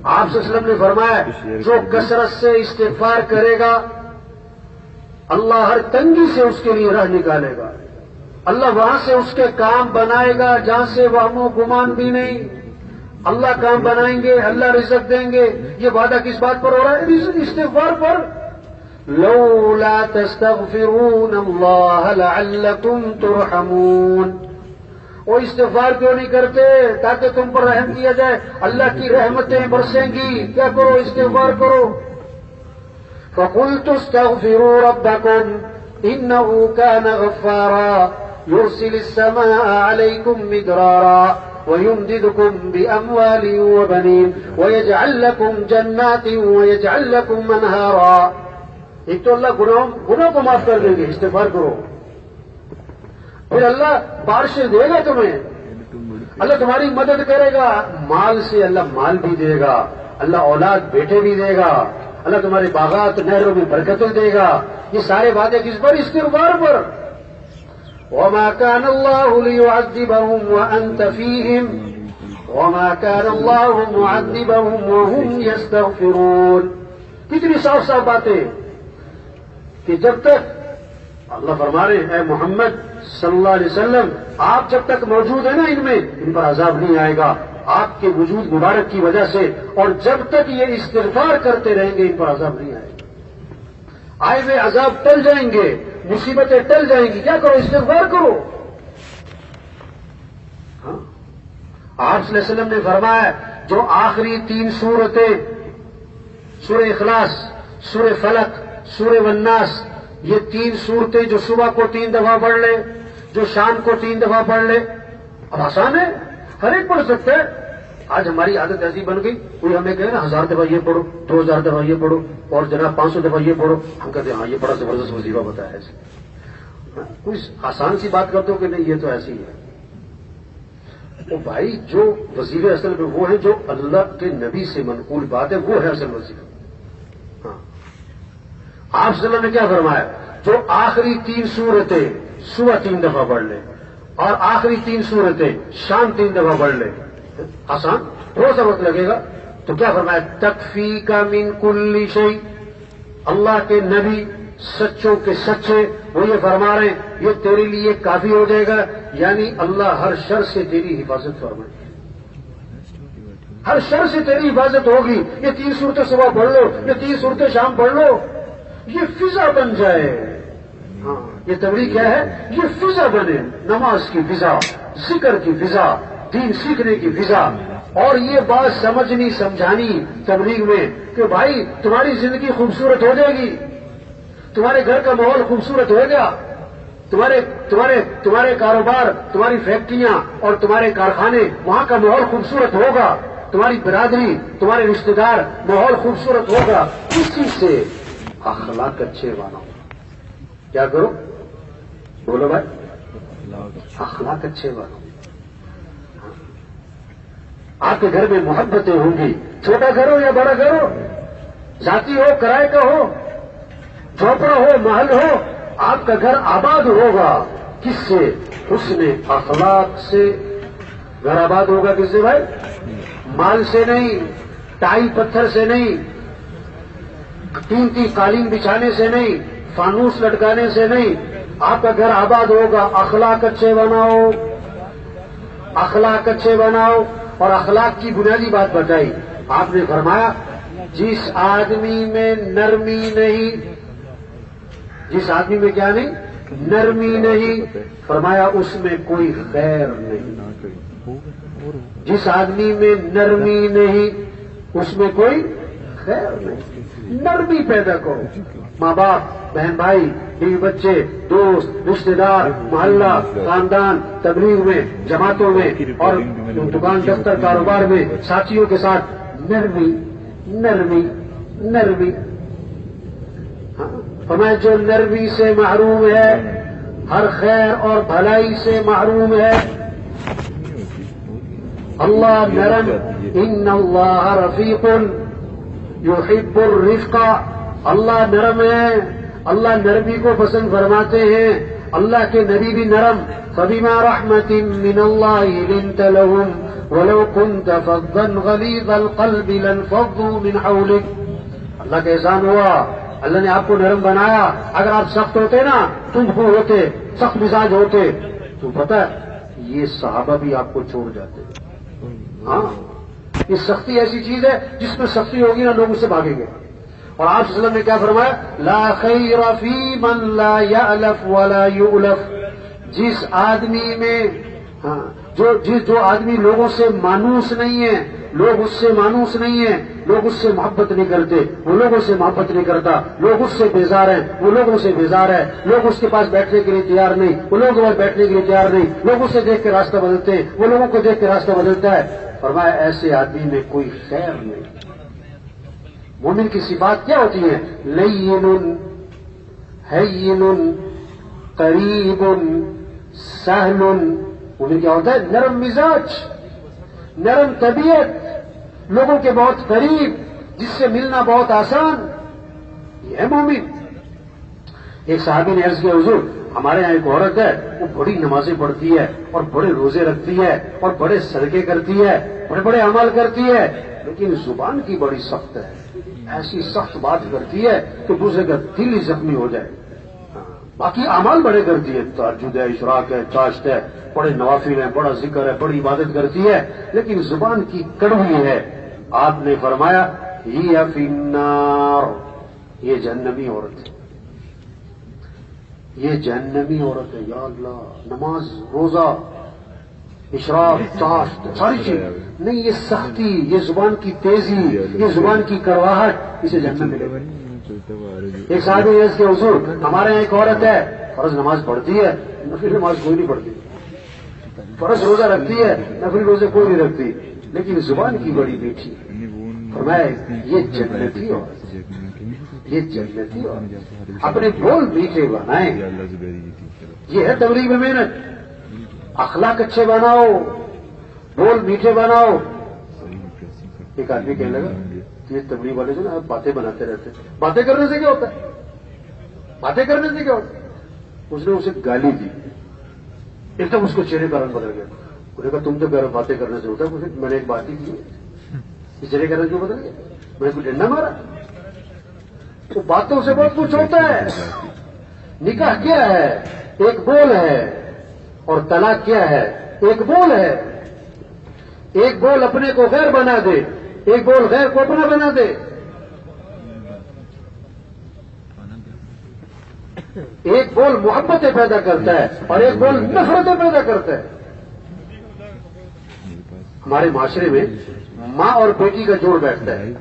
آپ صلی اللہ علیہ وسلم نے فرمایا جو کثرت سے استغفار کرے گا اللہ ہر تنگی سے اس کے لیے راہ نکالے گا، اللہ وہاں سے اس کے کام بنائے گا جہاں سے وہم و گمان بھی نہیں، اللہ کام بنائیں گے، اللہ رزق دیں گے۔ یہ وعدہ کس بات پر ہو رہا ہے؟ استغفار پر۔ لولا تستغفرون اللہ لعلکم ترحمون، وہ استغفار کیوں نہیں کرتے؟ تاکہ تم پر رحم کیا جائے، اللہ کی رحمتیں برسیں گی۔ کیا کرو؟ استغفار کرو۔ فقلت استغفروا ربكم إنه كان غفارا يرسل السماء عليكم مدرارا ويمددكم بأموال وبنين ويجعل لكم جنات ويجعل لكم أنهارا. ایک تو اللہ گناہ کو معاف کر دیں گے، استغفار کرو. پھر اللہ بارشیں دے گا تمہیں، اللہ تمہاری مدد کرے گا، مال سے اللہ مال بھی دے گا، اللہ اولاد بیٹے بھی دے گا، اللہ تمہارے باغات نہروں میں برکتیں دے گا. یہ سارے وعدے کس پر؟ استغفار پر. وما كان الله ليعذبهم وأنت فيهم وما كان الله معذبهم وهم يستغفرون. کتنی صاف صاف باتیں کہ جب تک اللہ فرما رہے ہیں اے محمد صلی اللہ علیہ وسلم آپ جب تک موجود ہیں نا ان میں، ان پر عذاب نہیں آئے گا آپ کے وجود مبارک کی وجہ سے، اور جب تک یہ استغفار کرتے رہیں گے ان پر عذاب نہیں آئے گا. آئے ہوئے عذاب ٹل جائیں گے، مصیبتیں ٹل جائیں گی. کیا کرو؟ استغفار کرو. ہاں آپ صلی اللہ علیہ وسلم نے فرمایا جو آخری 3 سورتیں، سورہ اخلاص، سورہ فلق، سورہ والناس، یہ 3 سورتیں جو صبح کو 3 دفعہ پڑھ لے، جو شام کو 3 دفعہ پڑھ لے. اب آسان ہے، ہر ایک پڑھ سکتا ہے. آج ہماری عادت ایسی بن گئی، کوئی ہمیں کہے نا 1000 دفعہ یہ پڑھو، 2000 دفعہ یہ پڑھو، اور جناب 500 دفعہ یہ پڑھو. ہم کہتے ہیں ہاں یہ بڑا زبردست وظیفہ بتایا ہے. کوئی آسان سی بات کرتے ہو کہ نہیں یہ تو ایسی ہے. تو بھائی جو وظیفے اصل میں وہ ہیں جو اللہ کے نبی سے منقول بات ہے، وہ ہے اصل وظیفہ. ہاں آپ صلی اللہ علیہ وسلم نے کیا فرمایا؟ جو آخری 3 سورتیں صبح 3 دفعہ پڑھ لیں اور آخری 3 سورتیں شام 3 دفعہ پڑھ لیں. آسان، تھوڑا سا وقت لگے گا. تو کیا فرمایا؟ تکفی کا من کل شیء. اللہ کے نبی سچوں کے سچے وہ یہ فرما رہے ہیں یہ تیرے لیے کافی ہو جائے گا. یعنی اللہ ہر شر سے تیری حفاظت فرمائے، ہر شر سے تیری حفاظت ہوگی. یہ 3 صورتیں صبح پڑھ لو، یہ 3 صورتیں شام پڑھ لو، یہ فضا بن جائے. ہاں یہ تبلیغ کیا ہے؟ یہ فضا بنے، نماز کی فضا، ذکر کی فضا، دین سیکھنے کی فضا. اور یہ بات سمجھنی سمجھانی تبلیغ میں کہ بھائی تمہاری زندگی خوبصورت ہو جائے گی، تمہارے گھر کا ماحول خوبصورت ہو گیا، تمہارے کاروبار، تمہاری فیکٹریاں اور تمہارے کارخانے، وہاں کا ماحول خوبصورت ہوگا، تمہاری برادری، تمہارے رشتہ دار، ماحول خوبصورت ہوگا. اس چیز سے اخلاق اچھے بناؤ. کیا کرو؟ بولو بھائی، اخلاق اچھے بناؤ. آپ کے گھر میں محبتیں ہوں گی، چھوٹا گھر ہو یا بڑا گھر ہو، ذاتی ہو کرائے کا ہو، جھوپڑا ہو محل ہو، آپ کا گھر آباد ہوگا. کس سے؟ حسن اخلاق سے. گھر آباد ہوگا کس سے بھائی؟ مال سے نہیں، ٹائی پتھر سے نہیں، قیمتی قالین بچھانے سے نہیں، فانوس لٹکانے سے نہیں. آپ کا گھر آباد ہوگا. اخلاق اچھے بناؤ، اخلاق اچھے بناؤ. اور اخلاق کی بنیادی بات بتائی آپ نے. فرمایا جس آدمی میں نرمی نہیں، جس آدمی میں کیا نہیں؟ نرمی نہیں، فرمایا اس میں کوئی خیر نہیں. جس آدمی میں نرمی نہیں اس میں کوئی خیر نہیں. نرمی پیدا کرو. ماں باپ، بہن بھائی، بیوی بچے، دوست، رشتے دار، محلہ، خاندان، تبلیغ میں، جماعتوں میں اور دکان دفتر کاروبار میں ساتھیوں کے ساتھ نرمی نرمی نرمی. فرمایا جو نرمی سے محروم ہے ہر خیر اور بھلائی سے محروم ہے. اللہ نرم، ان اللہ رفیق یحب الرفق. اللہ نرم ہے، اللہ نرمی کو پسند فرماتے ہیں. اللہ کے نبی بھی نرم. فبما رحمت من اللہ لنت لهم ولو كنت فظا غلیظ القلب لانفضوا من حولك. اللہ کا احسان ہوا، اللہ نے آپ کو نرم بنایا. اگر آپ سخت ہوتے نا، تم کو ہوتے، سخت مزاج ہوتے، تو پتہ یہ صحابہ بھی آپ کو چھوڑ جاتے. ہاں یہ سختی ایسی چیز ہے جس میں سختی ہوگی نا لوگ اس سے بھاگیں گے. اور آپ صلی اللہ علیہ وسلم نے کیا فرمایا؟ لا خیر فی من لا یألف ولا یؤلف. جس آدمی میں جو آدمی لوگوں سے مانوس نہیں ہے لوگ اس سے مانوس نہیں ہیں، لوگ اس سے محبت نہیں کرتے، وہ لوگوں سے محبت نہیں کرتا، لوگ اس سے بیزار ہیں، وہ لوگوں سے بیزار ہے، لوگ اس کے پاس بیٹھنے کے لیے تیار نہیں، وہ لوگ وہاں بیٹھنے کے لیے تیار نہیں، لوگ اسے دیکھ کے راستہ بدلتے ہیں، وہ لوگوں کو دیکھ کے راستہ بدلتا ہے۔ فرمایا ایسے آدمی میں کوئی خیر نہیں۔ مومن کی صفات کیا ہوتی ہیں؟ لین ہین قریب سہل۔ مومن کیا ہوتا ہے؟ نرم مزاج، نرم طبیعت، لوگوں کے بہت قریب، جس سے ملنا بہت آسان، یہ ہے مومن۔ ایک صحابی نے عرض کیا حضور ہمارے یہاں ایک عورت ہے، وہ بڑی نمازیں پڑھتی ہے اور بڑے روزے رکھتی ہے اور بڑے صدقے کرتی ہے، بڑے بڑے عمل کرتی ہے، لیکن زبان کی بڑی سخت ہے، ایسی سخت بات کرتی ہے کہ دوسرے کا دل ہی زخمی ہو جائے۔ باقی اعمال بڑے کرتی ہے، تہجد ہے، اشراق ہے، چاشت ہے، بڑے نوافل ہیں، بڑا ذکر ہے، بڑی عبادت کرتی ہے، لیکن زبان کی کڑوی ہے۔ آپ نے فرمایا ہی فی النار، یہ جہنمی عورت ہے، یہ جہنمی عورت ہے۔ یا اللہ، نماز، روزہ، اشراق، چاشت، ساری چیز نہیں، یہ سختی، یہ زبان کی تیزی، یہ زبان کی کڑواہٹ، اسے جہنم ملے گا۔ ایک صاحب نے عرض کیا حضور ہمارے یہاں ایک عورت ہے، فرض نماز پڑھتی ہے، نفل نماز کوئی نہیں پڑھتی، فرض روزہ رکھتی ہے، نفل روزے کوئی نہیں رکھتی، لیکن زبان کی بڑی میٹھی۔ فرمایا یہ جنتی عورت، یہ جنتی عورت، اپنے بول میٹھے بنائیں، یہ ہے تبلیغ میں محنت۔ اخلاق اچھے بناؤ، بول میٹھے بناؤ۔ ایک آدمی کہنے لگا یہ تبلیغ والے جو نا باتیں بناتے رہتے، باتیں کرنے سے کیا ہوتا ہے؟ باتیں کرنے سے کیا ہوتا ہے؟ اس نے اسے گالی دی، ایک دم اس کو چہرے کا رنگ بدل گیا۔ انہوں نے کہا تم تو باتیں کرنے سے ہوتا ہے، میں نے ایک بات ہی کی، اس چہرے کا رنگ کیوں بدل گیا؟ میں نے کوئی ڈنڈا مارا؟ تو باتوں سے بہت کچھ ہوتا ہے۔ نکاح کیا ہے؟ ایک بول ہے، اور طلاق کیا ہے؟ ایک بول ہے۔ ایک بول اپنے کو غیر بنا دے، ایک بول غیر کو اپنا بنا دے۔ ایک بول محبتیں پیدا کرتا ہے اور ایک بول نفرتیں پیدا کرتا ہے۔ ہمارے معاشرے میں ماں اور بیٹی کا جوڑ بیٹھتا ہے،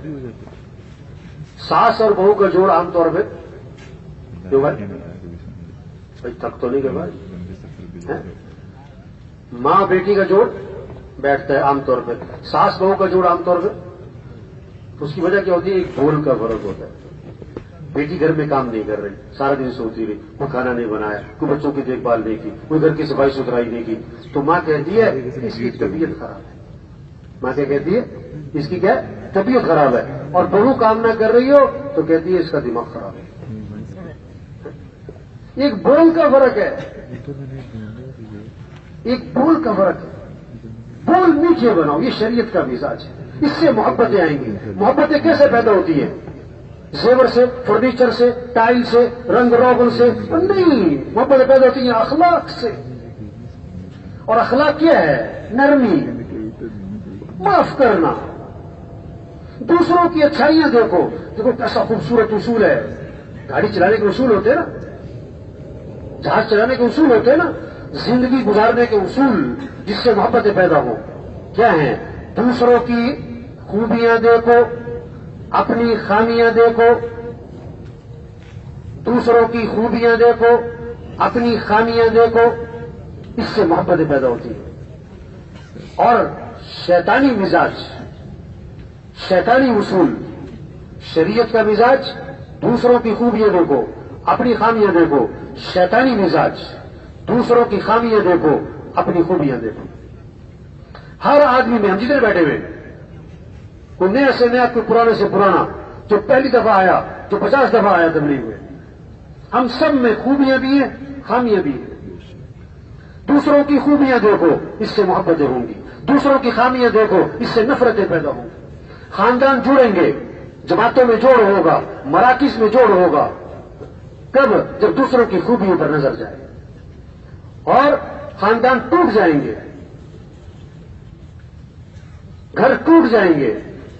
ساس اور بہو کا جوڑ عام طور پہ جو بھائی تک تو نہیں کر بھائی، ماں بیٹی کا جوڑ بیٹھتا ہے عام طور پہ، ساس بہو کا جوڑ عام طور پہ۔ اس کی وجہ کیا ہوتی ہے؟ ایک بول کا فرق ہوتا ہے۔ بیٹی گھر میں کام نہیں کر رہی، سارا دن سوتی رہی، وہ کھانا نہیں بنایا، کوئی بچوں کی دیکھ بھال نہیں کی، کوئی گھر کی صفائی ستھرائی نہیں کی، تو ماں کہتی ہے اس کی طبیعت خراب ہے۔ ماں کیا کہتی ہے؟ اس کی کیا طبیعت خراب ہے۔ اور بہو کام نہ کر رہی ہو تو کہتی ہے اس کا دماغ خراب ہے۔ ایک بول کا فرق ہے، ایک بول کا فرق ہے۔ بول میٹھے بناؤ، یہ شریعت کا مزاج ہے، اس سے محبتیں آئیں گی۔ محبتیں کیسے پیدا ہوتی ہیں؟ زیور سے، فرنیچر سے، ٹائل سے، رنگ روغن سے نہیں، محبتیں پیدا ہوتی ہیں اخلاق سے۔ اور اخلاق کیا ہے؟ نرمی، معاف کرنا، دوسروں کی اچھائیاں دیکھو۔ دیکھو کیسا خوبصورت اصول ہے، گاڑی چلانے کے اصول ہوتے ہیں نا، جہاز چلانے کے اصول ہوتے ہیں نا، زندگی گزارنے کے اصول جس سے محبتیں پیدا ہو کیا ہیں؟ دوسروں کی خوبیاں دیکھو، اپنی خامیاں دیکھو، دوسروں کی خوبیاں دیکھو، اپنی خامیاں دیکھو، اس سے محبتیں پیدا ہوتی ہیں۔ اور شیطانی مزاج، شیطانی اصول، شریعت کا مزاج دوسروں کی خوبیاں دیکھو، اپنی خامیاں دیکھو۔ شیطانی مزاج دوسروں کی خامیاں دیکھو، اپنی خوبیاں دیکھو۔ ہر آدمی میں، ہم جتنے بیٹھے ہوئے، کوئی نیا سے نیا، کوئی پرانے سے پرانا، جو پہلی دفعہ آیا، جو 50 دفعہ آیا تبلیغ میں، ہم سب میں خوبیاں بھی ہیں، خامیاں بھی ہیں۔ دوسروں کی خوبیاں دیکھو، اس سے محبتیں ہوں گی، دوسروں کی خامیاں دیکھو، اس سے نفرتیں پیدا ہوں گی۔ خاندان جڑیں گے، جماعتوں میں جوڑ ہوگا، مراکز میں جوڑ ہوگا، کب؟ جب دوسروں کی خوبیوں پر نظر جائے۔ اور خاندان ٹوٹ جائیں گے، گھر ٹوٹ جائیں گے،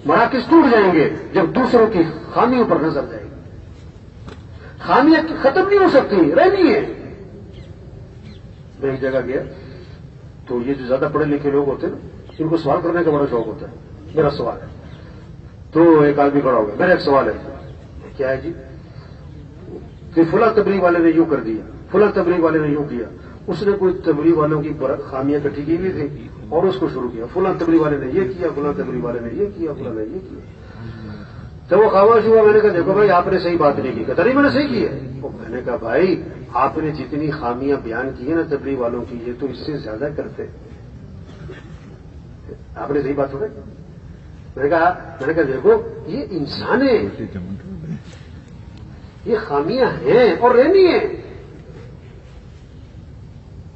مراکز ٹوٹ جائیں گے، جب دوسروں کی خامیوں پر نظر جائے گی۔ خامیاں ختم نہیں ہو سکتی، رہنی ہے۔ میں ایک جگہ گیا تو یہ جو زیادہ پڑھے لکھے لوگ ہوتے ہیں نا، ان کو سوال کرنے کا بڑا شوق ہوتا ہے۔ میرا سوال ہے. تو ایک آدمی کھڑا ہو گیا, میرا ایک سوال ہے. کیا ہے جی؟ کہ فلاں تبلیغ والے نے یوں کر دیا, فلاں تبلیغ والے نے یوں کیا. اس نے کوئی تبلیغ والوں کی خامیاں اکٹھی کی ہوئی تھی اور اس کو شروع کیا, فلاں تبلیغ والے نے یہ کیا, فلاں تبلیغ والے نے یہ کیا, فلاں نے یہ کیا. جب وہ خاموش ہوا میں نے کہا دیکھو بھائی آپ نے صحیح بات نہیں کی. کہتا نہیں میں نے صحیح کی ہے. میں نے کہا بھائی آپ نے جتنی خامیاں بیان کی ہیں نا تبلیغ والوں کی, یہ تو اس سے زیادہ کرتے. آپ نے صحیح بات سنا. میں نے کہا دیکھو یہ انسان ہے, یہ خامیاں ہیں اور رہنی ہیں.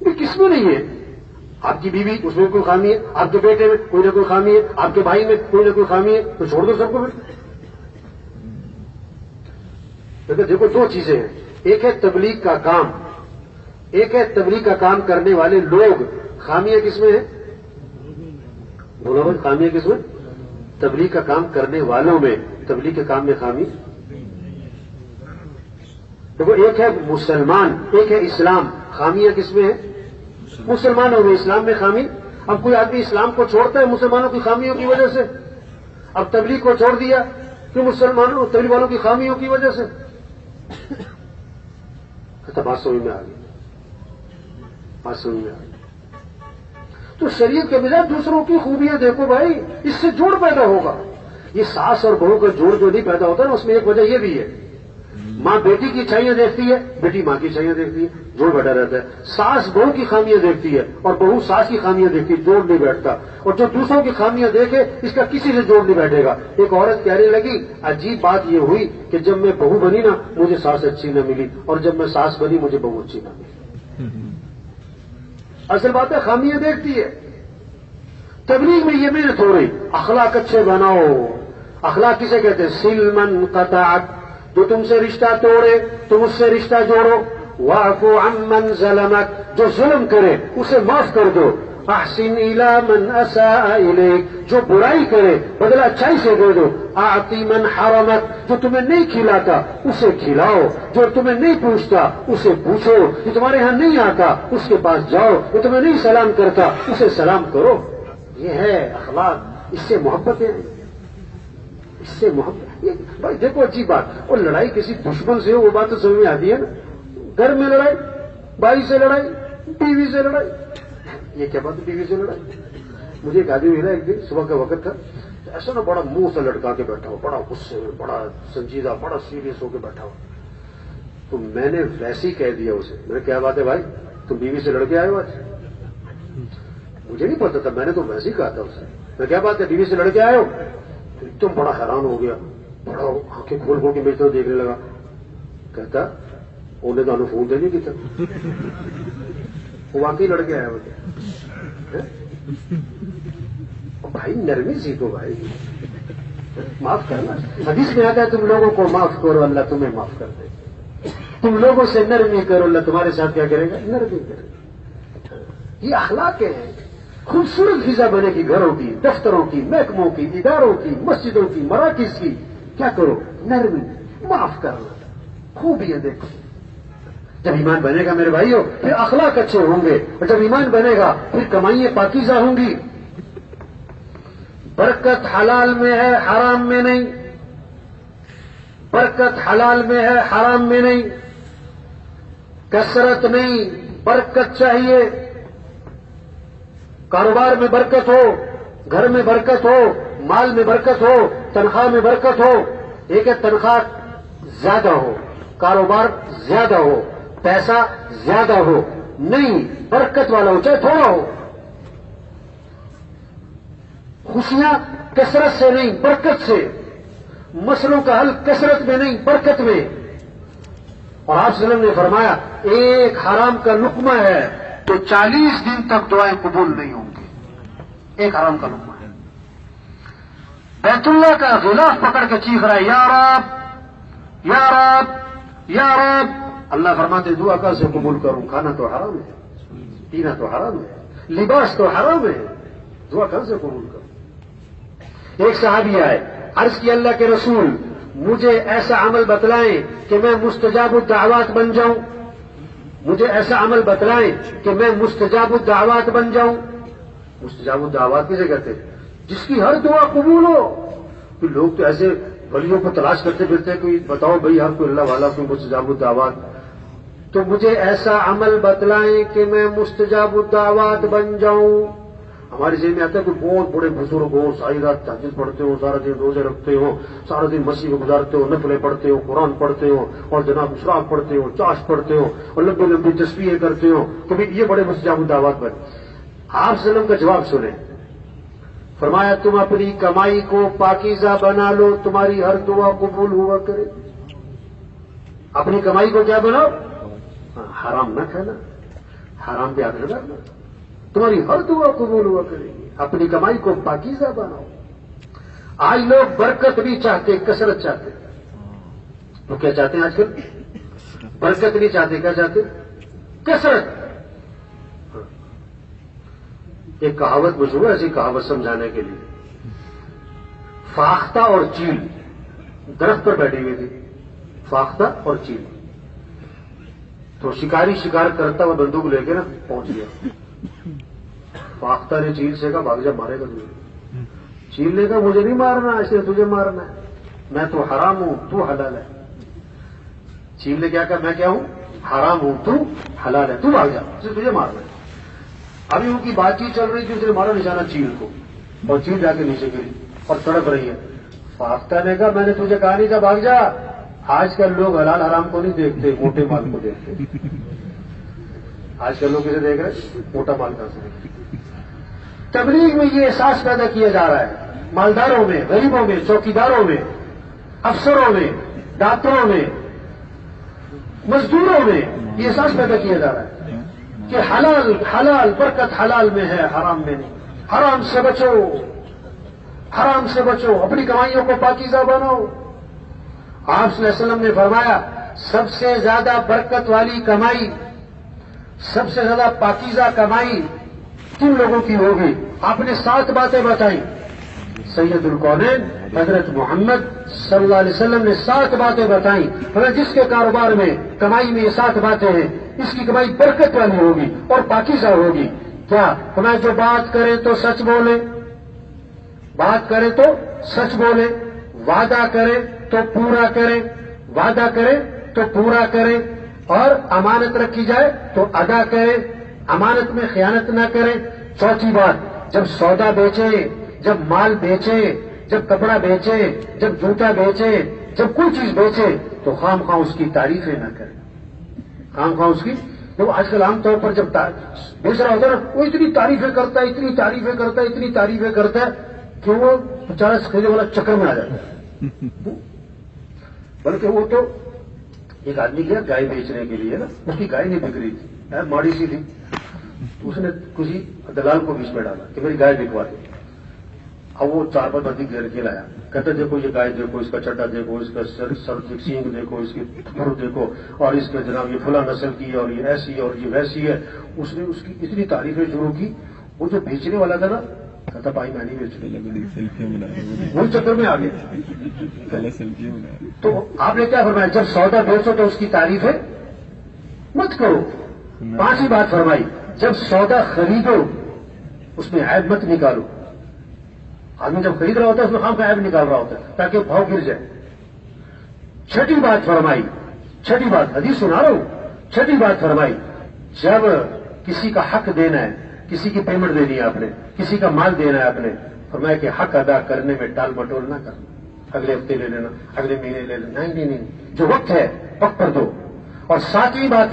یہ کس میں نہیں ہے؟ آپ کی بیوی اس میں کوئی خامی ہے, آپ کے بیٹے میں کوئی نہ کوئی خامی ہے, آپ کے بھائی میں کوئی نہ کوئی خامی ہے, تو چھوڑ دو سب کو. دیکھو دو چیزیں ہیں, ایک ہے تبلیغ کا کام, ایک ہے تبلیغ کا کام کرنے والے لوگ. خامیاں کس میں ہیں؟ بولو بھائی خامیاں کس میں؟ تبلیغ کا کام کرنے والوں میں. تبلیغ کے کام میں خامی. دیکھو ایک ہے مسلمان, ایک ہے اسلام. خامیاں کس میں ہیں؟ مسلمانوں میں. اسلام میں خامی. اب کوئی آدمی اسلام کو چھوڑتا ہے مسلمانوں کی خامیوں کی وجہ سے, اب تبلیغ کو چھوڑ دیا کہ مسلمانوں تبلیغ والوں کی خامیوں کی وجہ سے. بات سمجھ میں آ گئی, بات سمجھ میں آ گئی. تو شریعت کے بجائے دوسروں کی خوبیاں دیکھو بھائی, اس سے جوڑ پیدا ہوگا. یہ ساس اور بہو کا جوڑ جو نہیں پیدا ہوتا نا, اس میں ایک وجہ یہ بھی ہے, ماں بیٹی کی اچھائیاں دیکھتی ہے, بیٹی ماں کی اچھائیاں دیکھتی ہے, جوڑ بیٹھا رہتا ہے. ساس بہو کی خامیاں دیکھتی ہے اور بہو ساس کی خامیاں دیکھتی ہے, جوڑ نہیں بیٹھتا. اور جو دوسروں کی خامیاں دیکھے اس کا کسی سے جوڑ نہیں بیٹھے گا. ایک عورت کہنے لگی عجیب بات یہ ہوئی کہ جب میں بہو بنی نا مجھے ساس اچھی نہ ملی, اور جب میں ساس بنی مجھے بہو اچھی نہ ملی. اصل بات ہے خامیاں دیکھتی ہے. تبلیغ میں یہ محنت ہو رہی, اخلاق اچھے بناؤ. اخلاق کسے کہتے ہیں؟ سلمن قطعت, جو تم سے رشتہ توڑے تم اس سے رشتہ جوڑو. واعفو عمن ظلمک, جو ظلم کرے اسے معاف کر دو. احسن الی من اساء الیک, جو برائی کرے بدلہ اچھائی سے دے دو. اعطی من حرمک, جو تمہیں نہیں کھلاتا اسے کھلاؤ. جو تمہیں نہیں پوچھتا اسے پوچھو. جو تمہارے ہاں نہیں آتا اس کے پاس جاؤ. جو تمہیں نہیں سلام کرتا اسے سلام کرو. یہ ہے اخلاق. اس سے محبت ہے, اس سے محبت. بھائی دیکھو اچھی بات, اور لڑائی کسی دشمن سے ہو وہ بات تو سمجھ میں آتی ہے نا. گھر میں لڑائی, بھائی سے لڑائی, بیوی سے لڑائی. یہ کیا بات ہے بیوی سے لڑائی؟ مجھے ایک آدمی ملا ایک دن, صبح کا وقت تھا, ایسا نا بڑا منہ سے لٹکا کے بیٹھا ہو, بڑا غصے میں, بڑا سنجیدہ, بڑا سیریس ہو کے بیٹھا ہو. تو میں نے ویسے ہی کہہ دیا اسے, میں نے کیا بات ہے بھائی تم بیوی سے لڑ کے آئے ہو آج؟ مجھے نہیں پتا تھا, میں نے تو ویسے ہی کہا تھا اسے. میں کیا بات ہے بیوی سے لڑ کے آئے ہو؟ ایک دم بڑا حیران ہو گیا, بڑا آنکھیں کھول کھول کے میری طرف دیکھنے لگا. کہتا انہیں تو فون دینے کی تھا, وہ واقعی لڑ کے آیا مجھے. بھائی نرمی سیکھو بھائی, معاف کرنا. حدیث میں آتا ہے تم لوگوں کو معاف کرو اللہ تمہیں معاف کر دے. تم لوگوں سے نرمی کرو اللہ تمہارے ساتھ کیا کرے گا؟ نرمی کرے گا. یہ اخلاق ہے. خوبصورت فضا بنے گی گھروں کی, دفتروں کی, محکموں کی, اداروں کی, مسجدوں کی, مراکز کی. کیا کرو؟ نرمی, معاف کرنا, خوبیاں دیکھو. جب ایمان بنے گا میرے بھائیوں پھر اخلاق اچھے ہوں گے, اور جب ایمان بنے گا پھر کمائیاں پاکیزہ ہوں گی. برکت حلال میں ہے حرام میں نہیں. برکت حلال میں ہے حرام میں نہیں. کثرت نہیں, برکت چاہیے. کاروبار میں برکت ہو, گھر میں برکت ہو, مال میں برکت ہو, تنخواہ میں برکت ہو. ایک ہے تنخواہ زیادہ ہو, کاروبار زیادہ ہو, پیسہ زیادہ ہو, نہیں برکت والا ہو چاہے تھوڑا ہو. خوشیاں کثرت سے نہیں برکت سے. مسئلوں کا حل کثرت میں نہیں برکت میں. اور آپ صلی اللہ علیہ وسلم نے فرمایا ایک حرام کا لقمہ ہے تو 40 دن تک دعائیں قبول نہیں ہوں گی. ایک حرام کا لقمہ ہے. بیت اللہ کا غلاف پکڑ کے چیخ رہا ہے یا رب یا رب یا رب. اللہ فرماتے دعا کیسے قبول کروں؟ کھانا تو حرام ہے, پینا تو حرام ہے, لباس تو حرام ہے, دعا کیسے قبول کروں؟ ایک صحابی آئے, عرض کی اللہ کے رسول مجھے ایسا عمل بتلائیں کہ میں مستجاب الدعوات بن جاؤں. مجھے ایسا عمل بتلائیں کہ میں مستجاب الدعوات بن جاؤں. مستجاب الدعوات کسے کہتے ہیں؟ جس کی ہر دعا قبول ہو. تو لوگ تو ایسے ولیوں کو تلاش کرتے پھرتے ہیں، کوئی بتاؤ بھائی آپ کو اللہ والا کوئی مستجاب الدعوات. تو مجھے ایسا عمل بتلائیں کہ میں مستجاب الدعوات بن جاؤں. ہمارے ذہن میں آتا ہے کہ بہت بڑے بزرگ ہو، ساری رات تہجد پڑھتے ہو، سارا دن روزے رکھتے ہو، سارا دن مسجد میں گزارتے ہو، نفلیں پڑھتے ہو، قرآن پڑھتے ہو، اور جناب شراب پڑھتے ہو، چاش پڑھتے ہو، اور لمبی لمبی تسبیحیں کرتے ہو. کبھی یہ بڑے مستجاب الدعوات بن. آپ صلی اللہ علیہ وسلم کا جواب سنیں. فرمایا تم اپنی کمائی کو پاکیزہ بنا لو، تمہاری ہر دعا قبول ہوا کرے. اپنی کمائی کو کیا بناؤ؟ حرام نہ کھانا، حرام پہ ہاتھ نہ ڈالنا، تمہاری ہر دعا قبول ہوا کرے گی. اپنی کمائی کو پاکیزہ بناؤ. آج لوگ برکت نہیں چاہتے، کثرت چاہتے. تو کیا چاہتے ہیں آج کل؟ برکت نہیں چاہتے، کیا چاہتے؟ کثرت. ایک کہاوت مشہور ہے، ایسی کہاوت سمجھانے کے لیے. فاختہ اور چیل درخت پر بیٹھی ہوئی تھی، فاختہ اور چیل. تو شکاری شکار کرتا ہوا بندوق لے کے نا پہنچ گیا. فاختہ نے چیل سے کہا بھاگ جا، مارے گا تجھے. چیل نے کہا مجھے نہیں مارنا، ایسے تجھے مارنا ہے، میں تو حرام ہوں تو حلال ہے. چیل نے کیا کہا میں کیا ہوں؟ حرام ہوں تو حلال ہے، تو بھاگ جا، اسے تجھے مارنا ہے. ابھی ان کی بات چیت چل رہی تھی، اس نے مارا نشانہ چیل کو، اور چیل جا کے نیچے گری اور تڑپ رہی ہے. فاختہ نے کہا میں نے تجھے کہا نہیں تھا بھاگ جا. آج کل لوگ حلال حرام کو نہیں دیکھتے، موٹے مال کو دیکھتے. آج کل لوگ اسے دیکھ رہے ہیں، موٹا مال کہاں سے دیکھتے. تبلیغ میں یہ احساس پیدا کیا جا رہا ہے، مالداروں میں، غریبوں میں، چوکیداروں میں، افسروں میں، ڈاکٹروں میں، مزدوروں میں یہ احساس پیدا کیا جا رہا ہے کہ حلال حلال، برکت حلال میں ہے، حرام میں نہیں. حرام سے بچو، حرام سے بچو، اپنی کمائیوں کو پاکیزہ بناؤ. آپ صلی اللہ علیہ وسلم نے فرمایا سب سے زیادہ برکت والی کمائی، سب سے زیادہ پاکیزہ کمائی کن لوگوں کی ہوگی؟ آپ نے 7 باتیں بتائیں. سید الکونین حضرت محمد صلی اللہ علیہ وسلم نے 7 باتیں بتائیں. جس کے کاروبار میں، کمائی میں یہ 7 باتیں ہیں، اس کی کمائی برکت والی ہوگی اور پاکیزہ ہوگی. کیا؟ ہمیں جو بات کرے تو سچ بولے، بات کرے تو سچ بولے، وعدہ کرے تو پورا کرے، وعدہ کرے تو پورا کرے، اور امانت رکھی جائے تو ادا کرے، امانت میں خیانت نہ کرے. چوتھی بات، جب سودا بیچے، جب مال بیچے، جب کپڑا بیچے، جب جوتا بیچے، جب کوئی چیز بیچے تو خام خواہ اس کی تعریفیں نہ کرے. خام خواہ اس کی، تو آج کل عام طور پر جب بیچ رہا ہوتا ہے نا، وہ اتنی تعریفیں کرتا ہے، اتنی تعریفیں کرتا ہے، اتنی تعریفیں کرتا ہے کہ وہ 50 خریدے والا چکر میں آ جاتا ہے. بلکہ وہ تو ایک آدمی گیا گائے بیچنے کے لیے نا، اس کی گائے نہیں بک رہی تھی، ماڑی سی تھی. اس نے کسی دلال کو بیچ میں ڈالا کہ میری گائے بکوا دے. اب وہ 4-5 بندی گھیر کے لایا، کہتے دیکھو یہ گائے دیکھو، اس کا چٹا دیکھو، اس کا سر سینگ دیکھو، اس کی تھپڑ دیکھو، اور اس کے جناب یہ فلاں نسل کی ہے، اور یہ ایسی ہے اور یہ ویسی ہے. اس نے اس کی اتنی تعریفیں شروع کی. وہ جو بیچنے والا تھا نا، کہتا بھائی میں نہیں بیچنے، وہ چکر میں آ گیا. تو آپ نے کیا فرمایا؟ جب سودا بیچو تو اس کی تعریفیں مت کرو. 5ویں بات فرمائی، جب سودا خریدو اس میں عیب مت نکالو. آدمی جب خرید رہا ہوتا ہے اس میں خام کا عیب نکال رہا ہوتا ہے تاکہ بھاؤ گر جائے. 6ٹھی بات فرمائی، 6ٹھی بات، حدیث سنا رہا ہوں، 6ٹھی بات فرمائی، جب کسی کا حق دینا ہے، کسی کی پیمنٹ دینی ہے آپ نے، کسی کا مال دینا ہے آپ نے، فرمایا کہ حق ادا کرنے میں ٹال مٹول نہ کرنا، اگلے ہفتے لے لینا، اگلے مہینے لے لینا، نہیں، جو وقت ہے وقت پر دو. اور 7ویں بات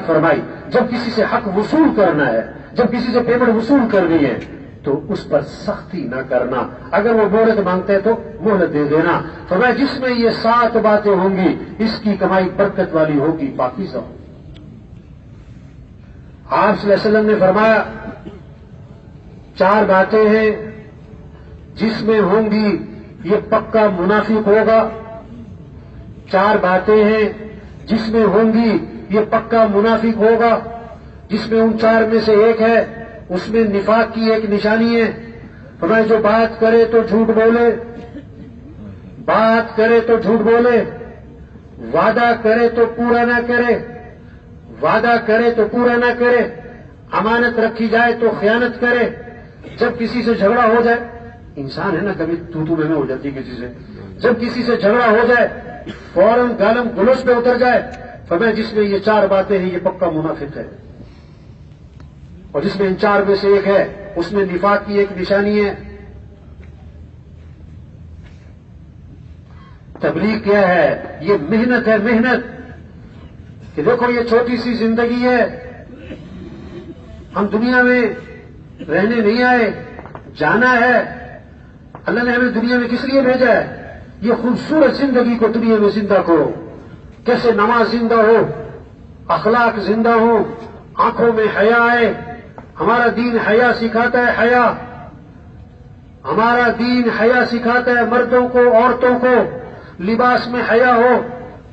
فرمائی، جب کسی سے حق وصول کرنا ہے، جب کسی سے پیمنٹ وصول کرنی ہے تو اس پر سختی نہ کرنا. اگر وہ مہلت مانگتے ہیں تو مہلت دے دینا. فرمایا جس میں یہ 7 باتیں ہوں گی اس کی کمائی برکت والی ہوگی، پاکیزہ ہوگی. آپ صلی اللہ علیہ وسلم نے فرمایا 4 باتیں ہیں جس میں ہوں گی یہ پکا منافق ہوگا. 4 باتیں ہیں جس میں ہوں گی یہ پکا منافق ہوگا. جس میں ان 4 میں سے ایک ہے، اس میں نفاق کی ایک نشانی ہے. فرمایا جو بات کرے تو جھوٹ بولے، بات کرے تو جھوٹ بولے، وعدہ کرے تو پورا نہ کرے، وعدہ کرے تو پورا نہ کرے، امانت رکھی جائے تو خیانت کرے، جب کسی سے جھگڑا ہو جائے، انسان ہے نا، کبھی تو میں ہو جاتی کسی سے، جب کسی سے جھگڑا ہو جائے فوراً گالم گلوچ پہ اتر جائے، فرمایا جس میں یہ 4 باتیں ہیں یہ پکا منافق ہے، اور جس میں ان 4 میں سے ایک ہے اس میں نفاق کی ایک نشانی ہے۔ تبلیغ کیا ہے؟ یہ محنت ہے، محنت کہ دیکھو یہ چھوٹی سی زندگی ہے، ہم دنیا میں رہنے نہیں آئے، جانا ہے۔ اللہ نے ہمیں دنیا میں کس لیے بھیجا ہے؟ یہ خوبصورت زندگی کو دنیا میں زندہ کرو، کیسے نماز زندہ ہو، اخلاق زندہ ہو، آنکھوں میں حیا آئے۔ ہمارا دین حیا سکھاتا ہے، حیا، ہمارا دین حیا سکھاتا ہے، مردوں کو، عورتوں کو، لباس میں حیا ہو،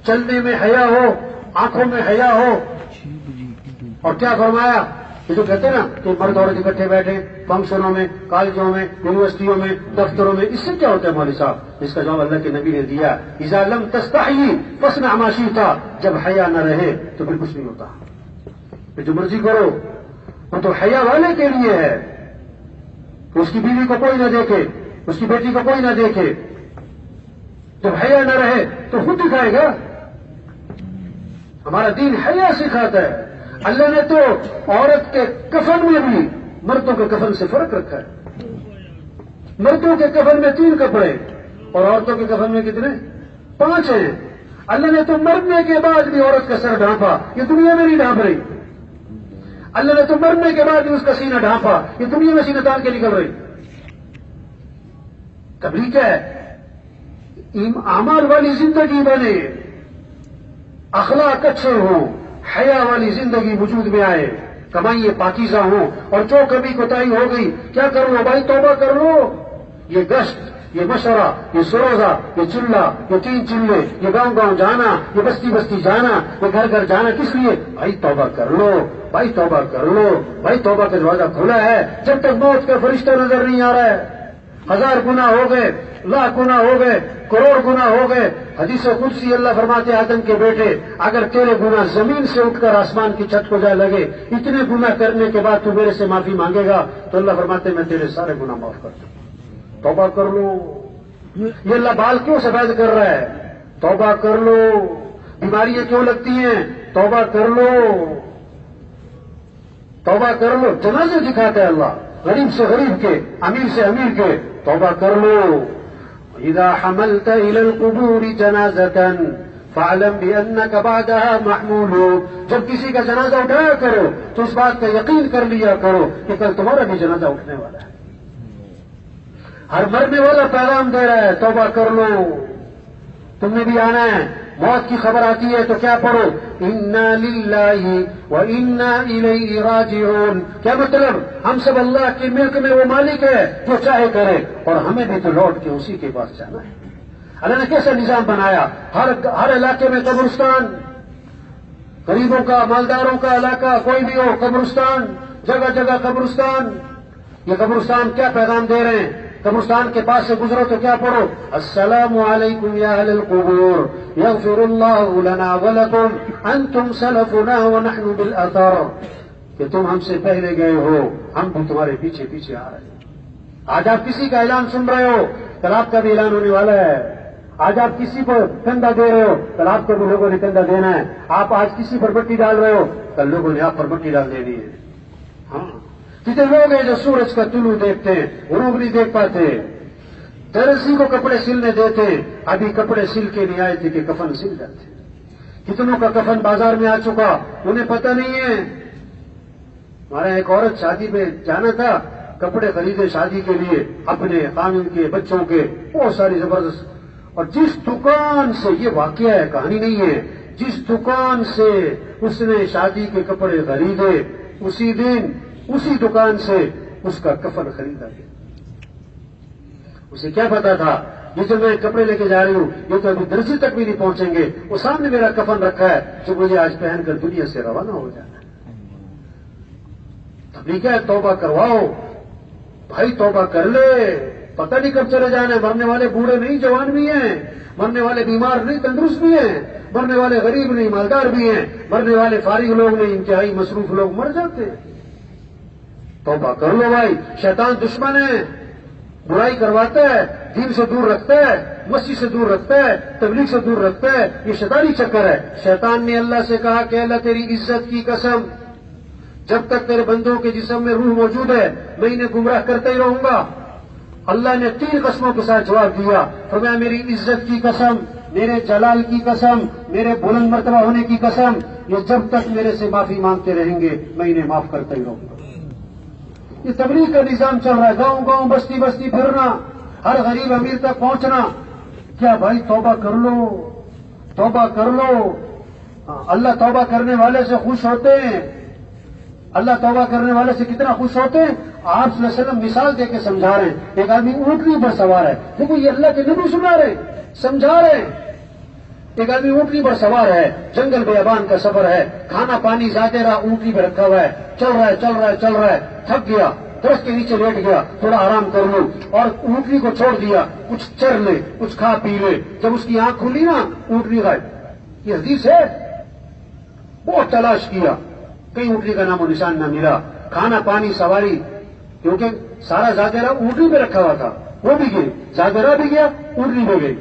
چلنے میں حیا ہو، آنکھوں میں حیا ہو۔ اور کیا فرمایا؟ یہ جو کہتے ہیں نا کہ مرد عورت اکٹھے بیٹھے فنکشنوں میں، کالجوں میں، یونیورسٹیوں میں، دفتروں میں، اس سے کیا ہوتا ہے مولوی صاحب؟ اس کا جواب اللہ کے نبی نے دیا، اذا لم تستحی فاصنع ما شئت، جب حیا نہ رہے تو پھر کچھ نہیں ہوتا، پھر جو مرضی کرو۔ وہ تو حیا والے کے لیے ہے، اس کی بیوی کو کوئی نہ دیکھے، اس کی بیٹی کو کوئی نہ دیکھے۔ جب حیا نہ رہے تو خود دکھائے گا۔ ہمارا دین حیا سکھاتا ہے۔ اللہ نے تو عورت کے کفن میں بھی مردوں کے کفن سے فرق رکھا ہے۔ مردوں کے کفن میں 3 کپڑے اور عورتوں کے کفن میں کتنے؟ 5 ہیں۔ اللہ نے تو مرنے کے بعد بھی عورت کا سر ڈھانپا، یہ دنیا میں نہیں ڈھانپ رہی۔ اللہ نے تو مرنے کے بعد بھی اس کا سینہ ڈھانپا، یہ دنیا میں سینہ تان کے نکل رہی۔ تبلیغ کیا ہے؟ اعمال والی زندگی بنے، اخلاق اچھے ہوں، حیا والی زندگی وجود میں آئے، کمائیے پاکیزہ ہوں، اور جو کبھی کوتاہی ہو گئی کیا کرو بھائی؟ توبہ کر لو۔ یہ گشت، یہ مشورہ، یہ سروزہ، یہ چلہ، یہ 3 چلے، یہ گاؤں گاؤں جانا، یہ بستی بستی جانا، یہ گھر گھر جانا، کس لیے؟ بھائی توبہ کر لو، بھائی توبہ کر لو، بھائی توبہ کا دروازہ کھلا ہے، جب تک موت کا فرشتہ نظر نہیں آ رہا ہے۔ 1000 گناہ ہو گئے، لاکھ گناہ ہو گئے، کروڑ گناہ ہو گئے۔ حدیث قدسی اللہ فرماتے آدم کے بیٹے، اگر تیرے گناہ زمین سے اٹھ کر آسمان کی چھت کو جا لگے، اتنے گناہ کرنے کے بعد تو میرے سے معافی مانگے گا تو اللہ فرماتے میں تیرے سارے گناہ معاف کر دوں۔ توبہ کر لو۔ یہ اللہ بال کیوں سفید کر رہا ہے؟ توبہ کر لو۔ بیماریاں کیوں لگتی ہیں؟ توبہ کر لو، توبہ کر لو۔ جنازے دکھاتا ہے اللہ، غریب سے غریب کے، امیر سے امیر کے، توبہ کر لو۔ اذا حملت الى القبور جنازة فاعلم بانك بعدها محمول، جب کسی کا جنازہ اٹھایا کرو تو اس بات کا یقین کر لیا کرو کہ کل تمہارا بھی جنازہ اٹھنے والا ہے۔ ہر مرنے والا پیغام دے رہا ہے، توبہ کر لو، تم نے بھی آنا ہے۔ موت کی خبر آتی ہے تو کیا پڑھو؟ انا للہ وانا الیہ راجعون۔ کیا مطلب؟ ہم سب اللہ کے ملک میں وہ مالک ہے جو چاہے کرے، اور ہمیں بھی تو لوٹ کے اسی کے پاس جانا ہے۔ اللہ نے کیسا نظام بنایا؟ ہر علاقے میں قبرستان، غریبوں کا، مالداروں کا علاقہ کوئی بھی ہو، قبرستان، جگہ جگہ قبرستان۔ یہ قبرستان کیا پیغام دے رہے ہیں؟ قبرستان کے پاس سے گزرو تو کیا پڑھو؟ السلام علیکم یا اہل القبور یغفر اللہ لنا ولکم انتم سلفنا ونحن بالاثر، کہ تم ہم سے پہلے گئے ہو، ہم بھی تمہارے پیچھے پیچھے آ رہے ہیں۔ آج آپ کسی کا اعلان سن رہے ہو، کل آپ کا بھی اعلان ہونے والا ہے۔ آج آپ کسی پر کندھا دے رہے ہو، کل آپ کو بھی لوگوں نے کندھا دینا ہے۔ آپ آج کسی پر مٹی ڈال رہے ہو، کل لوگوں نے آپ پر مٹی ڈال دینی ہے۔ ہاں، کتنے لوگ ہیں جو سورج کا طلوع دیکھتے ہیں، غروب نہیں دیکھ پاتے۔ درزی کو کپڑے سلنے دیتے، ابھی کپڑے سل کے نہیں آئے تھے کہ کفن سل جاتے۔ کتنوں کا کفن بازار میں آ چکا، انہیں پتہ نہیں ہے۔ ہمارے ایک عورت شادی پہ جانا تھا، کپڑے خریدے شادی کے لیے، اپنے خاوند کے، بچوں کے، بہت ساری زبردست۔ اور جس دکان سے، یہ واقعہ ہے، کہانی نہیں ہے، جس دکان سے اس نے شادی کے کپڑے خریدے، اسی دن اسی دکان سے اس کا کفن خریدا گیا۔ اسے کیا پتا تھا یہ جو میں کپڑے لے کے جا رہی ہوں یہ تو ابھی درزی تک بھی نہیں پہنچیں گے، وہ سامنے میرا کفن رکھا ہے جو مجھے آج پہن کر دنیا سے روانہ ہو جانا ہے۔ تبلیغ ہے، توبہ کرواؤ بھائی، توبہ کر لے، پتہ نہیں کب چلے جانا ہے۔ مرنے والے بوڑھے نہیں، جوان بھی ہیں، مرنے والے بیمار نہیں، تندرست بھی ہیں، مرنے والے غریب نہیں، مالدار بھی ہیں، مرنے والے فارغ لوگ نہیں، انتہائی مصروف لوگ مر جاتے ہیں۔ توبہ کر لو بھائی، شیطان دشمن ہے، برائی کرواتا ہے، دین سے دور رکھتا ہے، مسجد سے دور رکھتا ہے، تبلیغ سے دور رکھتا ہے، یہ شیطانی چکر ہے۔ شیطان نے اللہ سے کہا کہ اللہ تیری عزت کی قسم، جب تک تیرے بندوں کے جسم میں روح موجود ہے میں انہیں گمراہ کرتا ہی رہوں گا۔ اللہ نے 3 قسموں کے ساتھ جواب دیا، فرمایا میری عزت کی قسم، میرے جلال کی قسم، میرے بلند مرتبہ ہونے کی قسم، یہ جب تک میرے سے معافی مانگتے رہیں گے میں انہیں معاف کرتا ہی رہوں گا۔ یہ تبلیغ کا نظام چل رہا ہے، گاؤں گاؤں بستی بستی پھرنا، ہر غریب امیر تک پہنچنا۔ کیا بھائی توبہ کر لو، توبہ کر لو۔ اللہ توبہ کرنے والے سے خوش ہوتے ہیں، اللہ توبہ کرنے والے سے کتنا خوش ہوتے ہیں۔ آپ صلی اللہ علیہ وسلم مثال دے کے سمجھا رہے ہیں، ایک آدمی اونٹنی پر سوار ہے، دیکھو یہ اللہ کے نبی سنا رہے سمجھا رہے ہیں۔ ایک آدمی اونٹنی پر سوار ہے، جنگل بیابان کا سفر ہے، کھانا پانی ذاتے رہا اونٹنی پہ رکھا ہوا ہے، چل رہا ہے چل رہا ہے چل رہا ہے، تھک گیا، درخت کے نیچے لیٹ گیا، تھوڑا آرام کر لوں، اور اونٹنی کو چھوڑ دیا، کچھ چر لے کچھ کھا پی لے۔ جب اس کی آنکھ کھلی نا اونٹنی غائب۔ یہ حدیث ہے، بہت تلاش کیا، کہیں اونٹنی کا نام و نشان نہ ملا۔ کھانا پانی سواری، کیونکہ سارا زاجرہ اونٹنی پہ رکھا ہوا تھا، وہ بھی گئی، زاجرہ بھی گیا، اونٹنی پہ گئی۔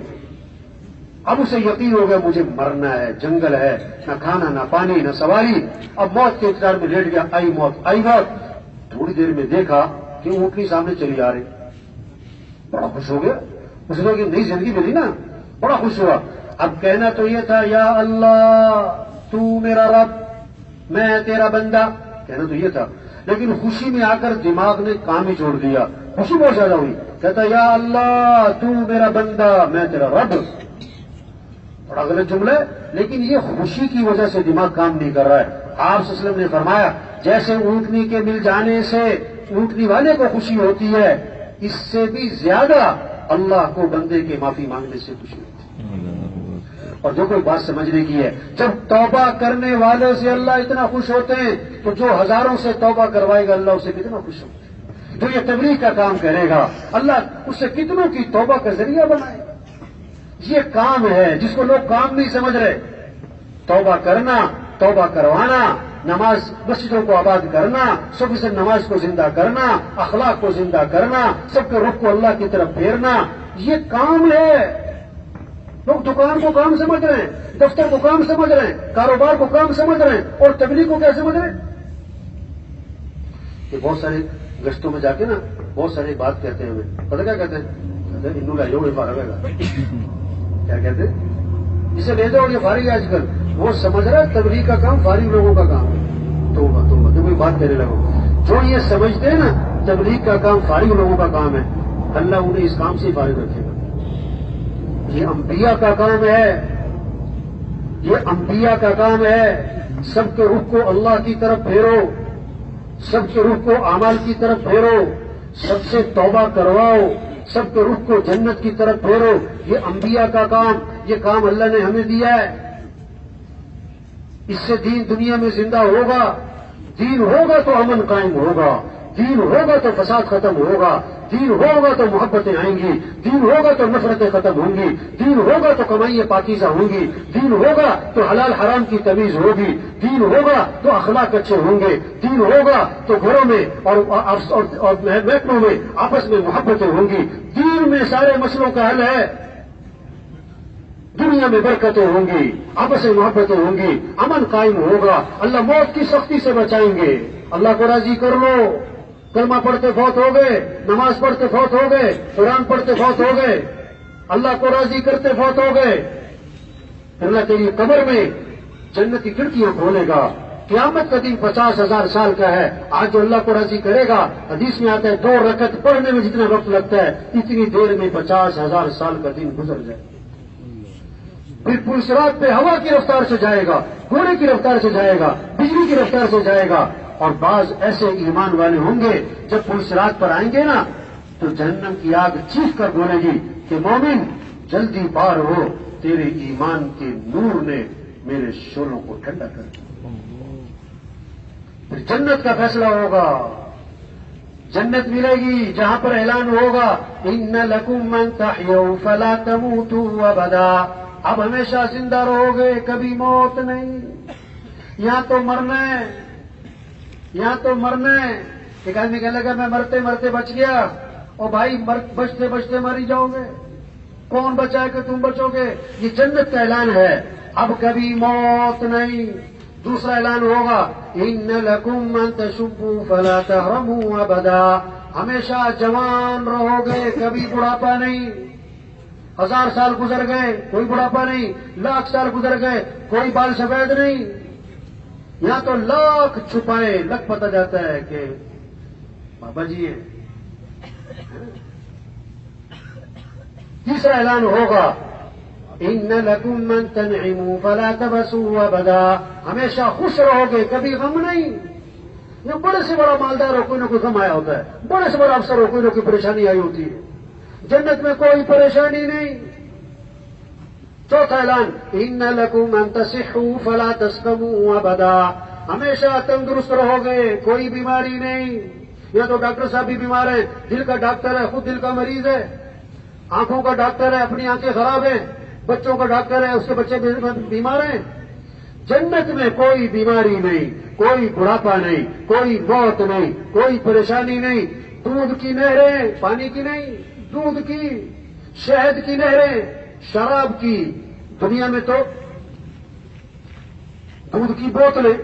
اب اسے یقین ہو گیا مجھے مرنا ہے، جنگل ہے، نہ کھانا نہ پانی نہ سواری، اب موت کے انتظار میں لیٹ گیا، آئی موت آئی موت۔ تھوڑی دیر میں دیکھا کہ اونٹنی سامنے چلی آ رہی، بڑا خوش ہو گیا، اس نے کہ نئی زندگی ملی نا، بڑا خوش ہوا۔ اب کہنا تو یہ تھا یا اللہ تو میرا رب میں تیرا بندہ، کہنا تو یہ تھا، لیکن خوشی میں آ کر دماغ نے کام ہی چھوڑ دیا، خوشی بہت زیادہ ہوئی، کہتا یا اللہ تو میرا بندہ میں تیرا رب۔ بڑا غلط جملہ ہے، لیکن یہ خوشی کی وجہ سے دماغ کام نہیں کر رہا ہے۔ آپ صلی اللہ علیہ وسلم نے فرمایا جیسے اونٹنی کے مل جانے سے اونٹنی والے کو خوشی ہوتی ہے، اس سے بھی زیادہ اللہ کو بندے کے معافی مانگنے سے خوشی ہوتی ہے۔ اور جو کوئی بات سمجھنے کی ہے، جب توبہ کرنے والوں سے اللہ اتنا خوش ہوتے ہیں تو جو ہزاروں سے توبہ کروائے گا اللہ اسے کتنا خوش ہوتا ہے۔ جو یہ تبلیغ کا کام کرے گا اللہ اسے کتنوں کی توبہ کا ذریعہ بنائے گا۔ یہ کام ہے جس کو لوگ کام نہیں سمجھ رہے۔ توبہ کرنا، توبہ کروانا، نماز مسجدوں کو آباد کرنا، صبح سے نماز کو زندہ کرنا، اخلاق کو زندہ کرنا، سب کے رخ کو اللہ کی طرف پھیرنا، یہ کام ہے۔ لوگ دکان کو کام سمجھ رہے ہیں، دفتر کو کام سمجھ رہے ہیں، کاروبار کو کام سمجھ رہے ہیں، اور تبلیغ کو کیا سمجھ رہے ہیں؟ یہ بہت سارے گشتوں میں جا کے نا بہت ساری بات کہتے ہیں، ہمیں پتہ کیا کہتے ہیں؟ انو لا یہ فارغ ہے، کیا کہتے ہیں؟ جسے لے جاؤ یہ فارغ ہے آج کل، وہ سمجھ رہا ہے تبلیغ کا کام فارغ لوگوں کا کام ہے۔ توبہ توبہ، جو کوئی بات کہنے لگو، جو یہ سمجھتے ہیں نا تبلیغ کا کام فارغ لوگوں کا کام ہے، اللہ انہیں اس کام سے فارغ رکھے گا۔ یہ انبیاء کا کام ہے، یہ انبیاء کا کام ہے۔ سب کے رخ کو اللہ کی طرف پھیرو، سب کے رخ کو اعمال کی طرف پھیرو، سب سے توبہ کرواؤ، سب کے رخ کو جنت کی طرف پھیرو۔ یہ انبیاء کا کام، یہ کام اللہ نے ہمیں دیا ہے۔ اس سے دین دنیا میں زندہ ہوگا، دین ہوگا تو امن قائم ہوگا، دین ہوگا تو فساد ختم ہوگا، دین ہوگا تو محبتیں آئیں گی، دین ہوگا تو نفرتیں ختم ہوں گی، دین ہوگا تو کمائیاں پاکیزہ ہوں گی، دین ہوگا تو حلال حرام کی تمیز ہوگی، دین ہوگا تو اخلاق اچھے ہوں گے، دین ہوگا تو گھروں میں اور محکموں میں آپس میں محبتیں ہوں گی۔ دین میں سارے مسئلوں کا حل ہے، دنیا میں برکتیں ہوں گی، آپس میں محبتیں ہوں گی، امن قائم ہوگا، اللہ موت کی سختی سے بچائیں گے۔ اللہ کو راضی کر لو، کلمہ پڑھتے فوت ہو گئے، نماز پڑھتے فوت ہو گئے، قرآن پڑھتے فوت ہو گئے، اللہ کو راضی کرتے فوت ہو گئے، اللہ تیری قبر میں جنت کی کھڑکیاں کھولے گا۔ قیامت کا دن 50,000 سال کا ہے۔ آج جو اللہ کو راضی کرے گا، حدیث میں آتا ہے 2 رکعت پڑھنے میں جتنا وقت لگتا ہے اتنی دیر میں 50,000 سال کا دن گزر جائے۔ پھر پل صراط پہ ہوا کی رفتار سے جائے گا، گھوڑے کی رفتار سے جائے گا، بجلی کی رفتار سے جائے گا، اور بعض ایسے ایمان والے ہوں گے جب پل صراط پر آئیں گے نا تو جہنم کی آگ چیخ کر بولے گی کہ مومن جلدی پار ہو، تیرے ایمان کے نور نے میرے شعلوں کو ٹھنڈا کر دیا۔ پھر جنت کا فیصلہ ہوگا، جنت ملے گی جہاں پر اعلان ہوگا ان لکم من تحیوا فلا تموتوا ابدا، اب ہمیشہ زندہ رہو گے، کبھی موت نہیں۔ یہاں تو مرنا ہے، یہاں تو مرنا ہے، ایک آدمی کہنے لگا میں مرتے مرتے بچ گیا، اور بھائی بچتے بچتے مر ہی جاؤ گے، کون بچائے کہ تم بچو گے؟ یہ جنت کا اعلان ہے، اب کبھی موت نہیں۔ دوسرا اعلان ہوگا ان لکم ان تشبوا فلا تحرموا ابدا، ہمیشہ جوان رہو گے، کبھی بڑھاپا نہیں۔ 1000 سال گزر گئے کوئی بڑھاپا نہیں، 1,00,000 سال گزر گئے کوئی بال سفید نہیں۔ یہاں تو لاکھ چھپائے لگ پتہ جاتا ہے کہ بابا جی ہے۔ تیسرا اعلان ہوگا ان لکم ان تنعموا فلا تبسوا ابدا، ہمیشہ خوش رہو گے، کبھی غم نہیں۔ یہ بڑے سے بڑا مالدار ہو کوئی نہ کوئی غم آیا ہوتا ہے، بڑے سے بڑا افسر ہو کوئی نہ کوئی پریشانی آئی ہوتی ہے، جنت میں کوئی پریشانی نہیں۔ چوتھا اعلان ان لکم ان تصحوا فلا تسقموا ابدا، ہمیشہ تندرست رہو گے، کوئی بیماری نہیں۔ یہ تو ڈاکٹر صاحب بھی بیمار ہے، دل کا ڈاکٹر ہے، خود دل کا مریض ہے، آنکھوں کا ڈاکٹر ہے، اپنی آنکھیں خراب ہیں، بچوں کا ڈاکٹر ہے، اس کے بچے بیمار ہیں۔ جنت میں کوئی بیماری نہیں، کوئی بڑھاپا نہیں، کوئی موت نہیں، کوئی پریشانی نہیں۔ دودھ کی نہریں، پانی کی نہیں، دودھ کی، شہد کی نہریں، شراب کی۔ دنیا میں تو دودھ کی بوتلیں،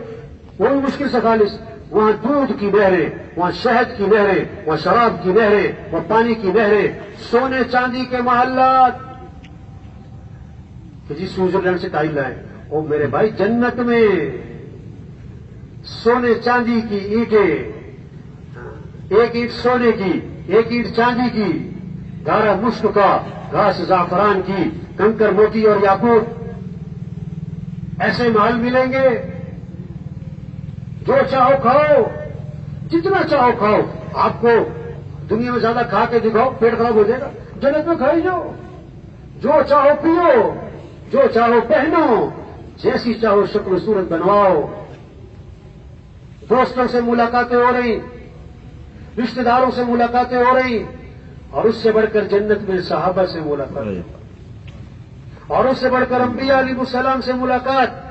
وہ بھی مشکل سے خالص، وہاں دودھ کی نہریں، وہاں شہد کی نہریں، وہاں شراب کی نہریں، وہاں پانی کی نہریں، سونے چاندی کے محلات۔ کہ جی سوئٹزرلینڈ سے ٹائل لائے، او میرے بھائی جنت میں سونے چاندی کی اینٹیں، ایک اینٹ سونے کی، ایک اینٹ چاندی کی، گارا مشک کا، گھاس زعفران کی، کنکر موتی اور یاقوت، ایسے محل ملیں گے۔ جو چاہو کھاؤ، جتنا چاہو کھاؤ، آپ کو دنیا میں زیادہ کھا کے دکھاؤ پیٹ خراب ہو جائے گا، جنت میں کھائی جاؤ۔ جو چاہو پیو، جو چاہو پہنو، جیسی چاہو شکل و صورت بنواؤ۔ دوستوں سے ملاقاتیں ہو رہی، رشتہ داروں سے ملاقاتیں ہو رہی، اور اس سے بڑھ کر جنت میں صحابہ سے ملاقات، اور اس سے بڑھ کر انبیاء علیہ السلام سے ملاقات،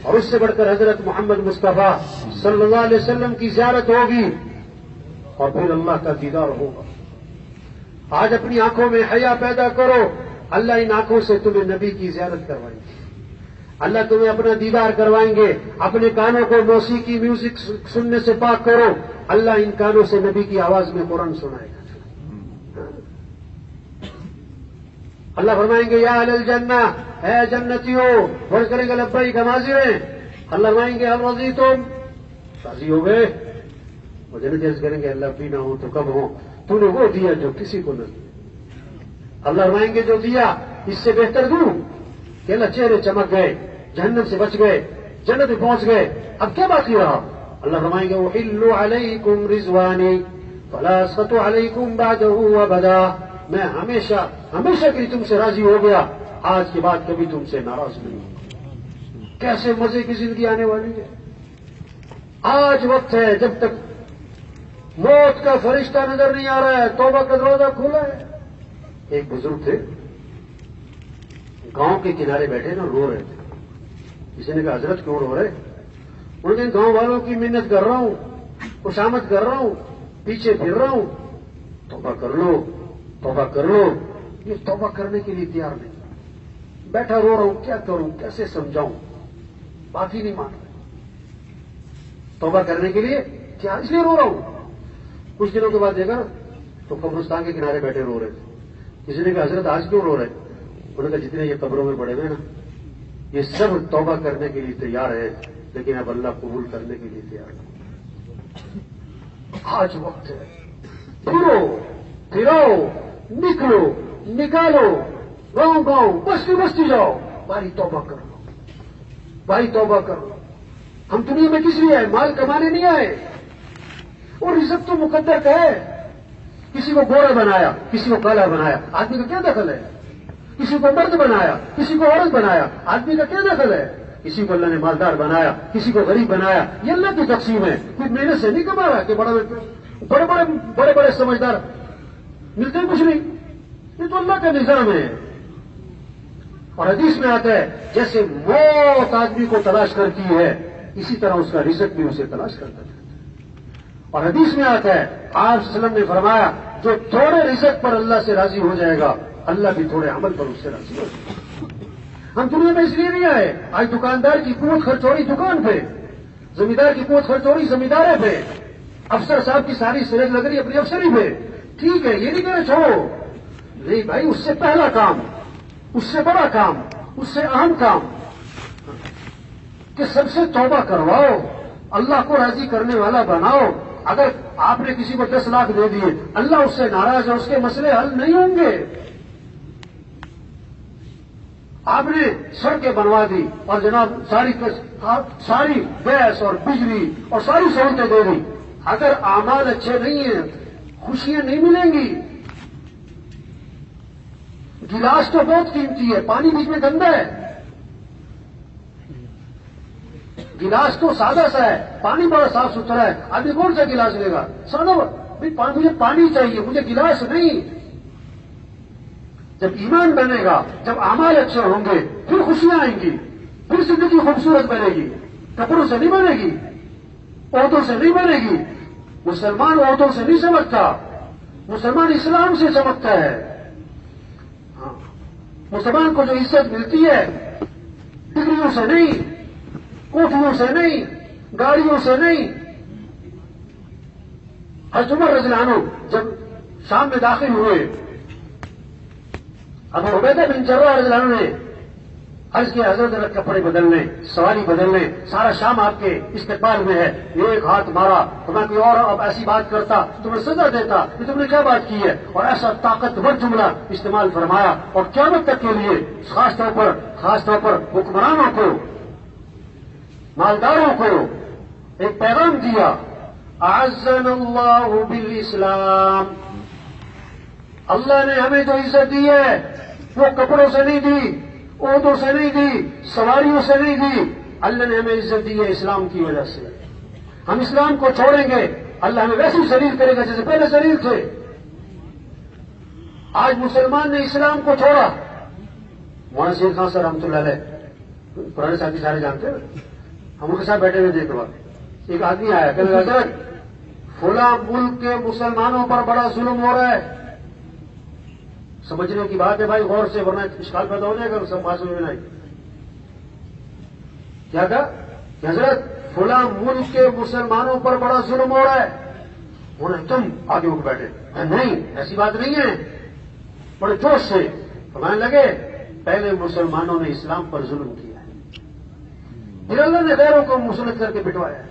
اور اس سے بڑھ کر حضرت محمد مصطفیٰ صلی اللہ علیہ وسلم کی زیارت ہوگی، اور پھر اللہ کا دیدار ہوگا۔ آج اپنی آنکھوں میں حیا پیدا کرو، اللہ ان آنکھوں سے تمہیں نبی کی زیارت کروائیں گے، اللہ تمہیں اپنا دیدار کروائیں گے۔ اپنے کانوں کو موسیقی میوزک سننے سے پاک کرو، اللہ ان کانوں سے نبی کی آواز میں قرآن سنائے گا۔ اللہ فرمائیں گے یا اہل الجنہ، اے جنتیوں، فرض کریں گے لبیک حاضرین، اللہ فرمائیں گے ہل رضیتم، راضی ہو گئے؟ وہ جنتی عرض کریں گے اللہ بھی نہ ہو تو کب ہو، تو نے وہ دیا جو کسی کو نہ دیا۔ اللہ فرمائیں گے جو دیا اس سے بہتر دوں، کہ اللہ چہرے چمک گئے، جہنم سے بچ گئے، جنت میں پہنچ گئے، اب کیا باقی رہا؟ اللہ فرمائیں گے احل علیکم رضوانی فلا اسخط علیکم بعدہ ابدا، میں ہمیشہ ہمیشہ کے لیے تم سے راضی ہو گیا، آج کے بعد کبھی تم سے ناراض نہیں ہوں۔ کیسے مزے کی زندگی آنے والی ہے۔ آج وقت ہے، جب تک موت کا فرشتہ نظر نہیں آ رہا ہے، توبہ کا دروازہ کھلا ہے۔ ایک بزرگ تھے، گاؤں کے کنارے بیٹھے نا، رو رہے تھے۔ کسی نے کہا حضرت کیوں رو رہے؟ انہوں نے گاؤں والوں کی منت کر رہا ہوں، خوشامد کر رہا ہوں، پیچھے پھر رہا ہوں، توبہ کر لو، توبہ کر لو۔ یہ توبہ کرنے کے لیے تیار نہیں، بیٹھا رو رہا ہوں، کیا کروں، کیسے سمجھاؤں، بات ہی نہیں مان رہے۔ توبہ کرنے کے لیے کیا، اس لیے رو رہا ہوں۔ کچھ دنوں کے بعد دیکھا تو قبرستان کے کنارے بیٹھے رو رہے تھے۔ کسی نے کہا حضرت آج کیوں رو رہے؟ انہوں نے کہا جتنے یہ قبروں میں پڑے ہوئے نا، یہ سب توبہ کرنے کے لیے تیار ہے، لیکن اب اللہ قبول کرنے کے لیے تیار ہے۔ آج وقت ہے، پھرو پھرو، نکلو نکالو، گاؤں گاؤں، بستی بستی جاؤ، بھائی توبہ کر لو، بھائی توبہ کر لو۔ ہم دنیا میں کس لیے آئے؟ مال کمانے نہیں آئے، اور رزق تو مقدر کا ہے۔ کسی کو گورا بنایا، کسی کو کالا بنایا، آدمی کا کیا دخل ہے؟ کسی کو مرد بنایا، کسی کو عورت بنایا، آدمی کا کیا دخل ہے؟ کسی کو اللہ نے مالدار بنایا، کسی کو غریب بنایا، یہ اللہ کی تقسیم ہے، کوئی محنت سے نہیں کما رہا کہ بڑے بڑے سمجھدار ملتے ہیں، کچھ نہیں، یہ تو اللہ کا نظام ہے۔ اور حدیث میں آتا ہے جیسے موت آدمی کو تلاش کرتی ہے، اسی طرح اس کا رزق بھی اسے تلاش کرتا ہے۔ اور حدیث میں آتا ہے آپ صلی اللہ علیہ وسلم نے فرمایا جو تھوڑے رزق پر اللہ سے راضی ہو جائے گا اللہ بھی تھوڑے عمل پر اس سے راضی ہو جائے گا۔ ہم دنیا میں اس لیے نہیں آئے، آج دکاندار کی قوت خرچ ہو رہی دکان پہ، زمیندار کی قوت خرچ ہو رہی زمیندارے پہ، افسر صاحب کی ساری سرحد لگ رہی اپنی افسری پہ، ٹھیک ہے یہ نہیں کہنا چھوڑو، نہیں بھائی اس سے پہلا کام، اس سے بڑا کام، اس سے اہم کام کہ سب سے توبہ کرواؤ، اللہ کو راضی کرنے والا بناؤ۔ اگر آپ نے کسی کو 10 لاکھ دے دیے اللہ اس سے ناراض ہے، اس کے مسئلے حل نہیں ہوں گے۔ آپ نے سڑکیں بنوا دی اور جناب ساری گیس اور بجلی اور ساری سہولتیں دے دی، اگر اعمال اچھے نہیں ہیں خوشیاں نہیں ملیں گی۔ گلاس تو بہت قیمتی ہے، پانی بیچ میں گندا ہے، گلاس تو سادہ سا ہے، پانی بڑا صاف ستھرا ہے، آدمی کون سا گلاس لے گا؟ سادہ مجھے پانی چاہیے، مجھے گلاس نہیں۔ جب ایمان بنے گا، جب اعمال اچھے ہوں گے پھر خوشیاں آئیں گی، پھر زندگی خوبصورت بنے گی، کپڑوں سے نہیں بنے گی، عورتوں سے نہیں بنے گی۔ مسلمان عورتوں سے نہیں چمکتا، مسلمان اسلام سے چمکتا ہے۔ مسلمان کو جو عزت ملتی ہے ڈگریوں سے نہیں، کوٹھیوں سے نہیں، گاڑیوں سے نہیں۔ حضرت عمر رضی اللہ عنہ جب شام میں داخل ہوئے، ابو عبیدہ بن جراح رضی اللہ عنہ نے عرض کیا حضرت کپڑے بدلنے، سواری بدلنے، سارا شام آپ کے استقبال میں ہے۔ ایک ہاتھ مارا تو میں کوئی اور اب ایسی بات کرتا تمہیں سزا دیتا کہ تم نے کیا بات کی ہے، اور ایسا طاقتور جملہ استعمال فرمایا اور قیامت تک کے لیے خاص طور پر حکمرانوں کو، مالداروں کو ایک پیغام دیا، اعزنا اللہ بالاسلام، اللہ نے ہمیں جو عزت دی ہے وہ کپڑوں سے نہیں دی، عہدوں سے نہیں دی، سواریوں سے نہیں دی، اللہ نے ہمیں عزت دی ہے اسلام کی وجہ سے۔ ہم اسلام کو چھوڑیں گے اللہ ہمیں ویسے ذلیل کرے گا جیسے پہلے ذلیل تھے۔ آج مسلمان نے اسلام کو چھوڑا، مولانا سید خان صاحب رحمۃ اللہ علیہ پرانے ساتھی سارے جانتے ہیں، ہم ان کے ساتھ بیٹھے ہوئے دیکھ وقت ایک آدمی آیا کہ حضرت فلاں ملک کے مسلمانوں پر بڑا ظلم ہو رہا ہے۔ سمجھنے کی بات ہے بھائی، غور سے، ورنہ اشکال پیدا ہو جائے گا سب بات سمجھ میں نہیں۔ کیا کہا کہ حضرت فلاں ملک کے مسلمانوں پر بڑا ظلم ہو رہا ہے، انہوں نے تم آگے اٹھ بیٹھے، نہیں ایسی بات نہیں ہے، بڑے جوش سے فرمانے لگے پہلے مسلمانوں نے اسلام پر ظلم کیا ہے، پھر اللہ نے غیروں کو مسلط کر کے بٹوایا ہے۔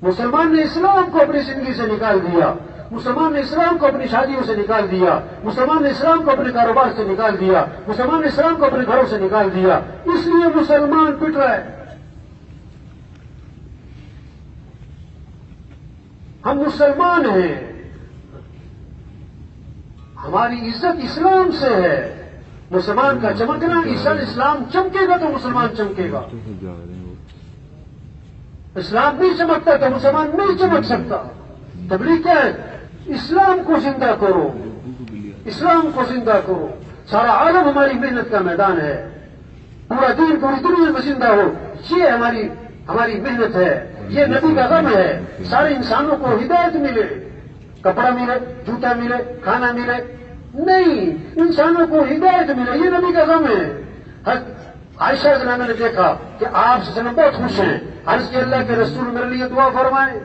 مسلمان نے اسلام کو اپنی زندگی سے نکال دیا، مسلمان نے اسلام کو اپنی شادیوں سے نکال دیا، مسلمان نے اسلام کو اپنے کاروبار سے نکال دیا، مسلمان نے اسلام کو اپنے گھروں سے نکال دیا، اس لیے مسلمان پٹ رہا ہے۔ ہم مسلمان ہیں، ہماری عزت اسلام سے ہے۔ مسلمان کا چمکنا، اسلام چمکے گا تو مسلمان چمکے گا، اسلام نہیں چمکتا تو مسلمان نہیں چمک سکتا۔ تبلیغ کیا ہے؟ اسلام کو زندہ کرو، اسلام کو زندہ کرو۔ سارا عالم ہماری محنت کا میدان ہے، پورا دین پوری دنیا میں زندہ ہو، یہ ہماری محنت ہے، یہ نبی کا غم ہے۔ سارے انسانوں کو ہدایت ملے، کپڑا ملے، جوتا ملے، کھانا ملے، نہیں، انسانوں کو ہدایت ملے، یہ نبی کا غم ہے۔ عائشہ رضی اللہ عنہا نے دیکھا کہ آپ سے بہت خوش ہیں، عرض کہ اللہ کے رسول میرے لیے دعا فرمائیں۔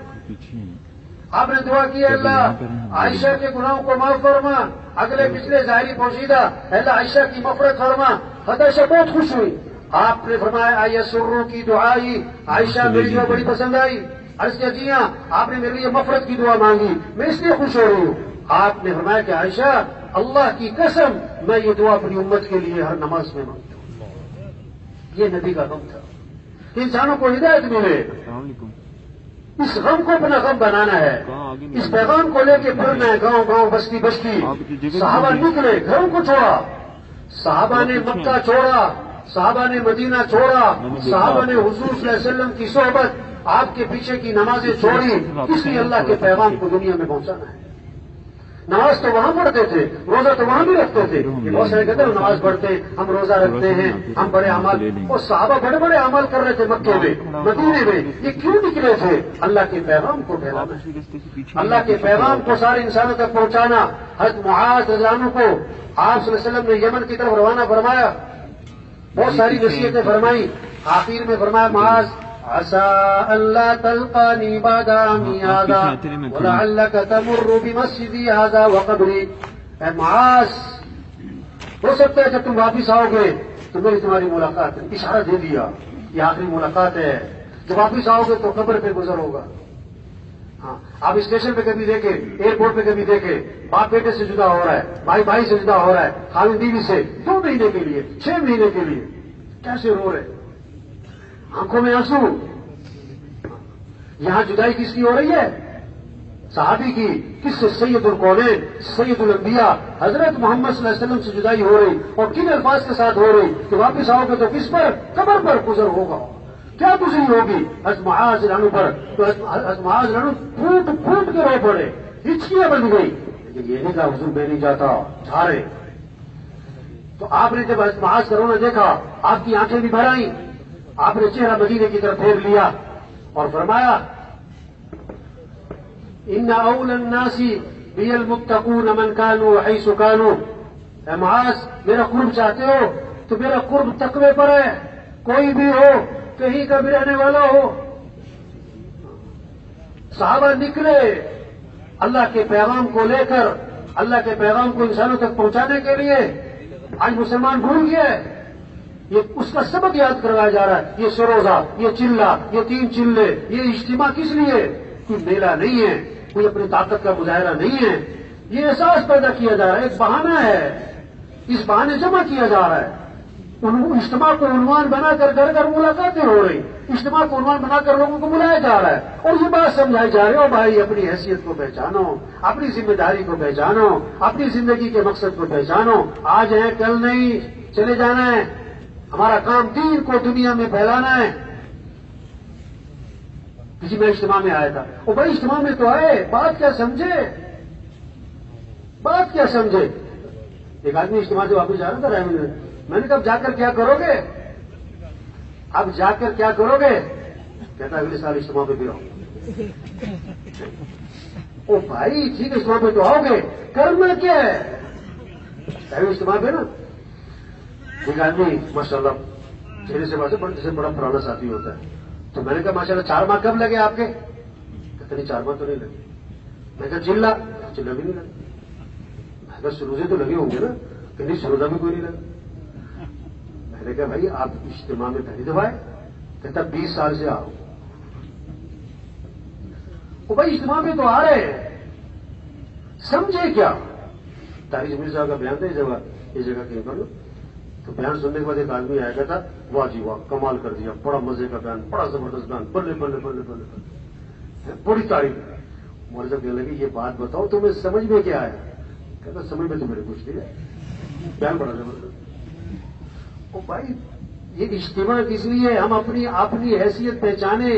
آپ نے دعا کی اللہ عائشہ کے گناہوں کو معاف فرما، اگلے پچھلے ظاہری پوشیدہ اللہ عائشہ کی مغفرت فرما۔ عائشہ بہت خوش ہوئی، آپ نے فرمایا آئیے سروں کی دعائی، عائشہ میری دعا بڑی پسند آئی۔ عرض کیا جی ہاں، آپ نے میرے لیے مغفرت کی دعا مانگی، میں اس لیے خوش ہو رہی ہوں۔ آپ نے فرمایا کہ عائشہ اللہ کی قسم میں یہ دعا اپنی امت کے لیے ہر نماز میں مانگتا ہوں۔ یہ نبی کا غم تھا، انسانوں کو ہدایت ملے، اس غم کو اپنا غم بنانا ہے، اس پیغام کو لے کے پھرنا ہے گاؤں گاؤں، بستی بستی۔ صحابہ نکلے، گھروں کو چھوڑا، صحابہ نے مکہ چھوڑا، صحابہ نے مدینہ چھوڑا، صحابہ نے حضور صلی اللہ علیہ وسلم کی صحبت، آپ کے پیچھے کی نمازیں چھوڑی، اس لیے اللہ کے پیغام کو دنیا میں پہنچانا ہے۔ نماز تو وہاں پڑھتے تھے، روزہ تو وہاں بھی رکھتے تھے. یہ بہت سارے کہتے ہیں نماز پڑھتے ہیں، ہم روزہ رکھتے ہیں، ہم بڑے اعمال. اور صحابہ بڑے بڑے اعمال کر رہے تھے مکے میں، مدینے میں. یہ کیوں نکلے تھے؟ اللہ کے پیغام کو پھیلانا، اللہ کے پیغام کو سارے انسانوں تک پہنچانا. حضرت معاذ رضی اللہ عنہ کو آپ صلی اللہ علیہ وسلم نے یمن کی طرف روانہ فرمایا، بہت ساری نصیحتیں فرمائی. آخر میں فرمایا معاذ عسى ألا تلقاني بعد عامي هذا ولعلك تمر بمسجدي هذا وقبري. اے معاذ، ہو سکتا ہے جب تم واپس آؤ گے تو میری تمہاری ملاقات ہے. اشارہ دے دیا یہ آخری ملاقات ہے، جب واپس آؤ گے تو قبر پہ گزر ہوگا. ہاں، آپ اسٹیشن پہ کبھی دیکھیں، ایئرپورٹ پہ کبھی دیکھیں، باپ بیٹے سے جدا ہو رہا ہے، بھائی بھائی سے جدا ہو رہا ہے، خاوند بیوی سے 2 مہینے کے لیے، 6 مہینے کے لیے. کیسے رو رہے، آنکھوں میں آنسو. یہاں جدائی کس کی ہو رہی ہے؟ صحابی کی. کس سے؟ سید القونین، سید الانبیاء حضرت محمد صلی اللہ علیہ وسلم سے جدائی ہو رہی. اور کن الفاظ کے ساتھ ہو رہی کہ واپس آؤ گے تو کس پر؟ قبر پر گزر ہوگا. کیا گزری ہوگی؟ حضرت معاذ رضی اللہ عنہ پر. تو حضرت معاذ رضی اللہ عنہ پھوٹ پھوٹ کے رو پڑے، ہچکیاں بن گئی. لیکن یہ نہیں کہا حضور میں نہیں جاتا، جا رہے. تو آپ نے جب حضرت معاذ کا رونا دیکھا، آپ کی آنکھیں بھی بھر آئیں. آپ نے چہرہ مدینے کی طرف پھیر لیا اور فرمایا ان اول الناس بی المتقون من كانوا حيث كانوا. اے معاذ، میرا قرب چاہتے ہو تو میرا قرب تقوی پر ہے. کوئی بھی ہو، کہیں کا بھی رہنے والا ہو. صحابہ نکلے اللہ کے پیغام کو لے کر، اللہ کے پیغام کو انسانوں تک پہنچانے کے لیے. آج مسلمان بھول گئے، یہ اس کا سبق یاد کروایا جا رہا ہے. یہ سروزہ، یہ چلہ، یہ 3 چلے، یہ اجتماع کس لیے؟ کوئی میلہ نہیں ہے، کوئی اپنی طاقت کا مظاہرہ نہیں ہے. یہ احساس پیدا کیا جا رہا ہے، ایک بہانہ ہے، اس بہانے جمع کیا جا رہا ہے. اجتماع کو عنوان بنا کر گھر گھر ملاقاتیں ہو رہی، اجتماع کو عنوان بنا کر لوگوں کو بلایا جا رہا ہے. اور یہ بات سمجھائی جا رہی ہے، بھائی اپنی حیثیت کو پہچانو، اپنی ذمہ داری کو پہچانو، اپنی زندگی کے مقصد کو پہچانو. آج ہے کل نہیں، چلے جانا ہے. ہمارا کام دین کو دنیا میں پھیلانا ہے. کسی میں اجتماع میں آیا تھا، وہ بھائی اجتماع میں تو آئے، بات کیا سمجھے، بات کیا سمجھے. ایک آدمی اجتماع سے واپس جا رہا تھا رحمت. میں نے کہا جا کر کیا کرو گے؟ اب جا کر کیا کرو گے؟ کہتا اگلے سال اجتماع پہ بھی آؤ. او بھائی ٹھیک ہے، اجتماع پہ تو آؤ گے، کرنا کیا ہے؟ اجتماع پہ نا ایک آدمی ماشاء اللہ چہرے سے بات جیسے بڑا پرانا ساتھی ہوتا ہے. تو میں نے کہا ماشاء اللہ 4 ماہ کب لگے آپ کے؟ کہتے نہیں 4 ماہ تو نہیں لگے. میں کہا چلا بھی نہیں لگا. میں کہا سروزے تو لگے ہوں گے نا؟ کہ نہیں سروزہ بھی کوئی نہیں لگا. میں نے کہا بھائی آپ اجتماع میں پہلی دفعہ آئے؟ کہتا 20 سال سے آؤ. وہ بھائی اجتماع میں تو آ رہے ہیں، سمجھے کیا؟ تاریخ مرزا صاحب کا بیان تھا اس جگہ کہیں پر. تو بیان سننے کے بعد ایک آدمی آیا کرتا، واہ جی واہ کمال کر دیا، بڑا مزے کا بیان، بڑا زبردست بیان، بلے بلے بلے بلے بلے، بڑی تعریف. مولوی صاحب کہنے لگے یہ بات بتاؤ تمہیں سمجھ میں کیا آیا؟ کہتا سمجھ میں تو میرے کچھ نہیں ہے، بیان بڑا زبردست. او بھائی یہ اجتماع کس لیے؟ ہم اپنی حیثیت پہچانے،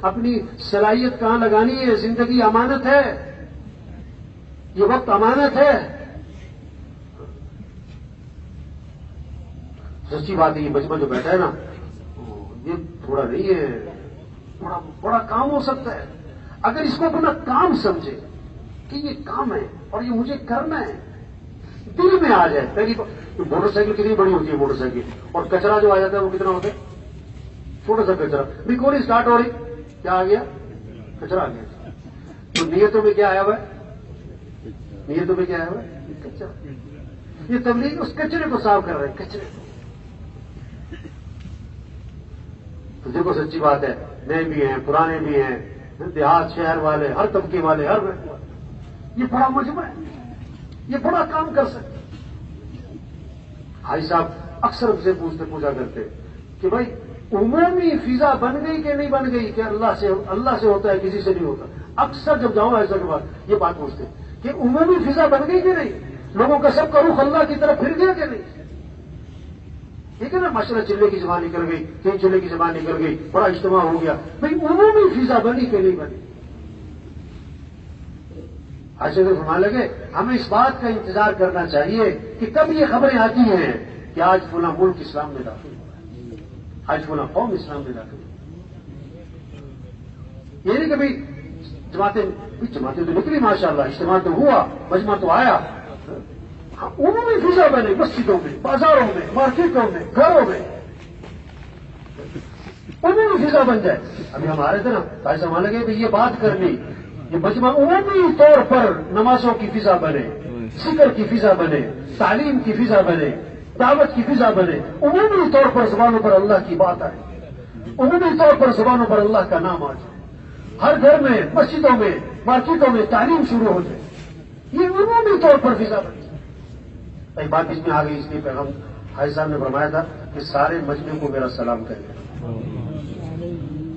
اپنی صلاحیت کہاں لگانی ہے. زندگی امانت ہے، یہ وقت امانت ہے. سچی بات ہے، یہ بچپن جو بیٹھا ہے نا، یہ تھوڑا نہیں ہے، بڑا کام ہو سکتا ہے اگر اس کو اپنا کام سمجھے کہ یہ کام ہے اور یہ مجھے کرنا ہے. دل میں آ جائے. پہلی موٹر سائیکل کتنی بڑی ہوتی ہے موٹر سائیکل، اور کچرا جو آ جاتا ہے وہ کتنا ہوتا ہے؟ چھوٹا سا کچرا. ریکارڈ اسٹارٹ ہو رہی، کیا آ گیا؟ کچرا آ گیا. تو نیتوں میں کیا آیا ہوا ہے؟ نیتوں میں کیا آیا ہوا ہے؟ کچرا. یہ تبلیغ اس کچرے کو صاف کر رہے ہیں، کچرے کو. تو دیکھو سچی بات ہے، نئے بھی ہیں پرانے بھی ہیں، دیہات شہر والے، ہر طبقے والے، ہر یہ بڑا مجمع ہے، یہ بڑا کام کر سکتے. بھائی صاحب اکثر سے پوچھا کرتے کہ بھائی عمومی فضا بن گئی کہ نہیں بن گئی، کہ اللہ سے ہوتا ہے کسی سے نہیں ہوتا. اکثر جب جاؤں ایسا کے بعد یہ بات پوچھتے کہ عمومی فضا بن گئی کہ نہیں، لوگوں کا سب کا رخ اللہ کی طرف پھر گیا کہ نہیں. ٹھیک ہے نا، ماشاء اللہ چلے کی زبان نکل گئی، 3 چلے کی زبان نکل گئی، بڑا اجتماع ہو گیا. بھائی عمومی فضا بنی کہ نہیں بنی؟ حاجی فرمانے لگے ہمیں اس بات کا انتظار کرنا چاہیے کہ کب یہ خبریں آتی ہیں کہ آج فلاں ملک اسلام میں داخل ہوا ہے، آج فلاں قوم اسلام میں داخل ہوا۔ یہ نہیں کہ بھائی جماعتیں تو نکلی ماشاءاللہ، اجتماع تو ہوا، مجمع تو آیا، عمومی فضا بنے، مسجدوں میں، بازاروں میں، مارکیٹوں میں، گھروں میں عمومی فضا بن جائے۔ ابھی ہمارے تھے نا تاج سمجھ لگے کہ یہ بات کرنی، یہ مجمع عمومی طور پر نمازوں کی فضا بنے، ذکر کی فضا بنے، تعلیم کی فضا بنے، دعوت کی فضا بنے، عمومی طور پر زبانوں پر اللہ کی بات آئے، عمومی طور پر زبانوں پر اللہ کا نام آ جائے، ہر گھر میں، مسجدوں میں، مارکیٹوں میں تعلیم شروع ہو جائے، یہ عمومی طور پر فضا بن جائے۔ ایک بات اس میں آ گئی، اس لیے پیغام حاجی صاحب نے فرمایا تھا کہ سارے مجمع کو میرا سلام کہیے،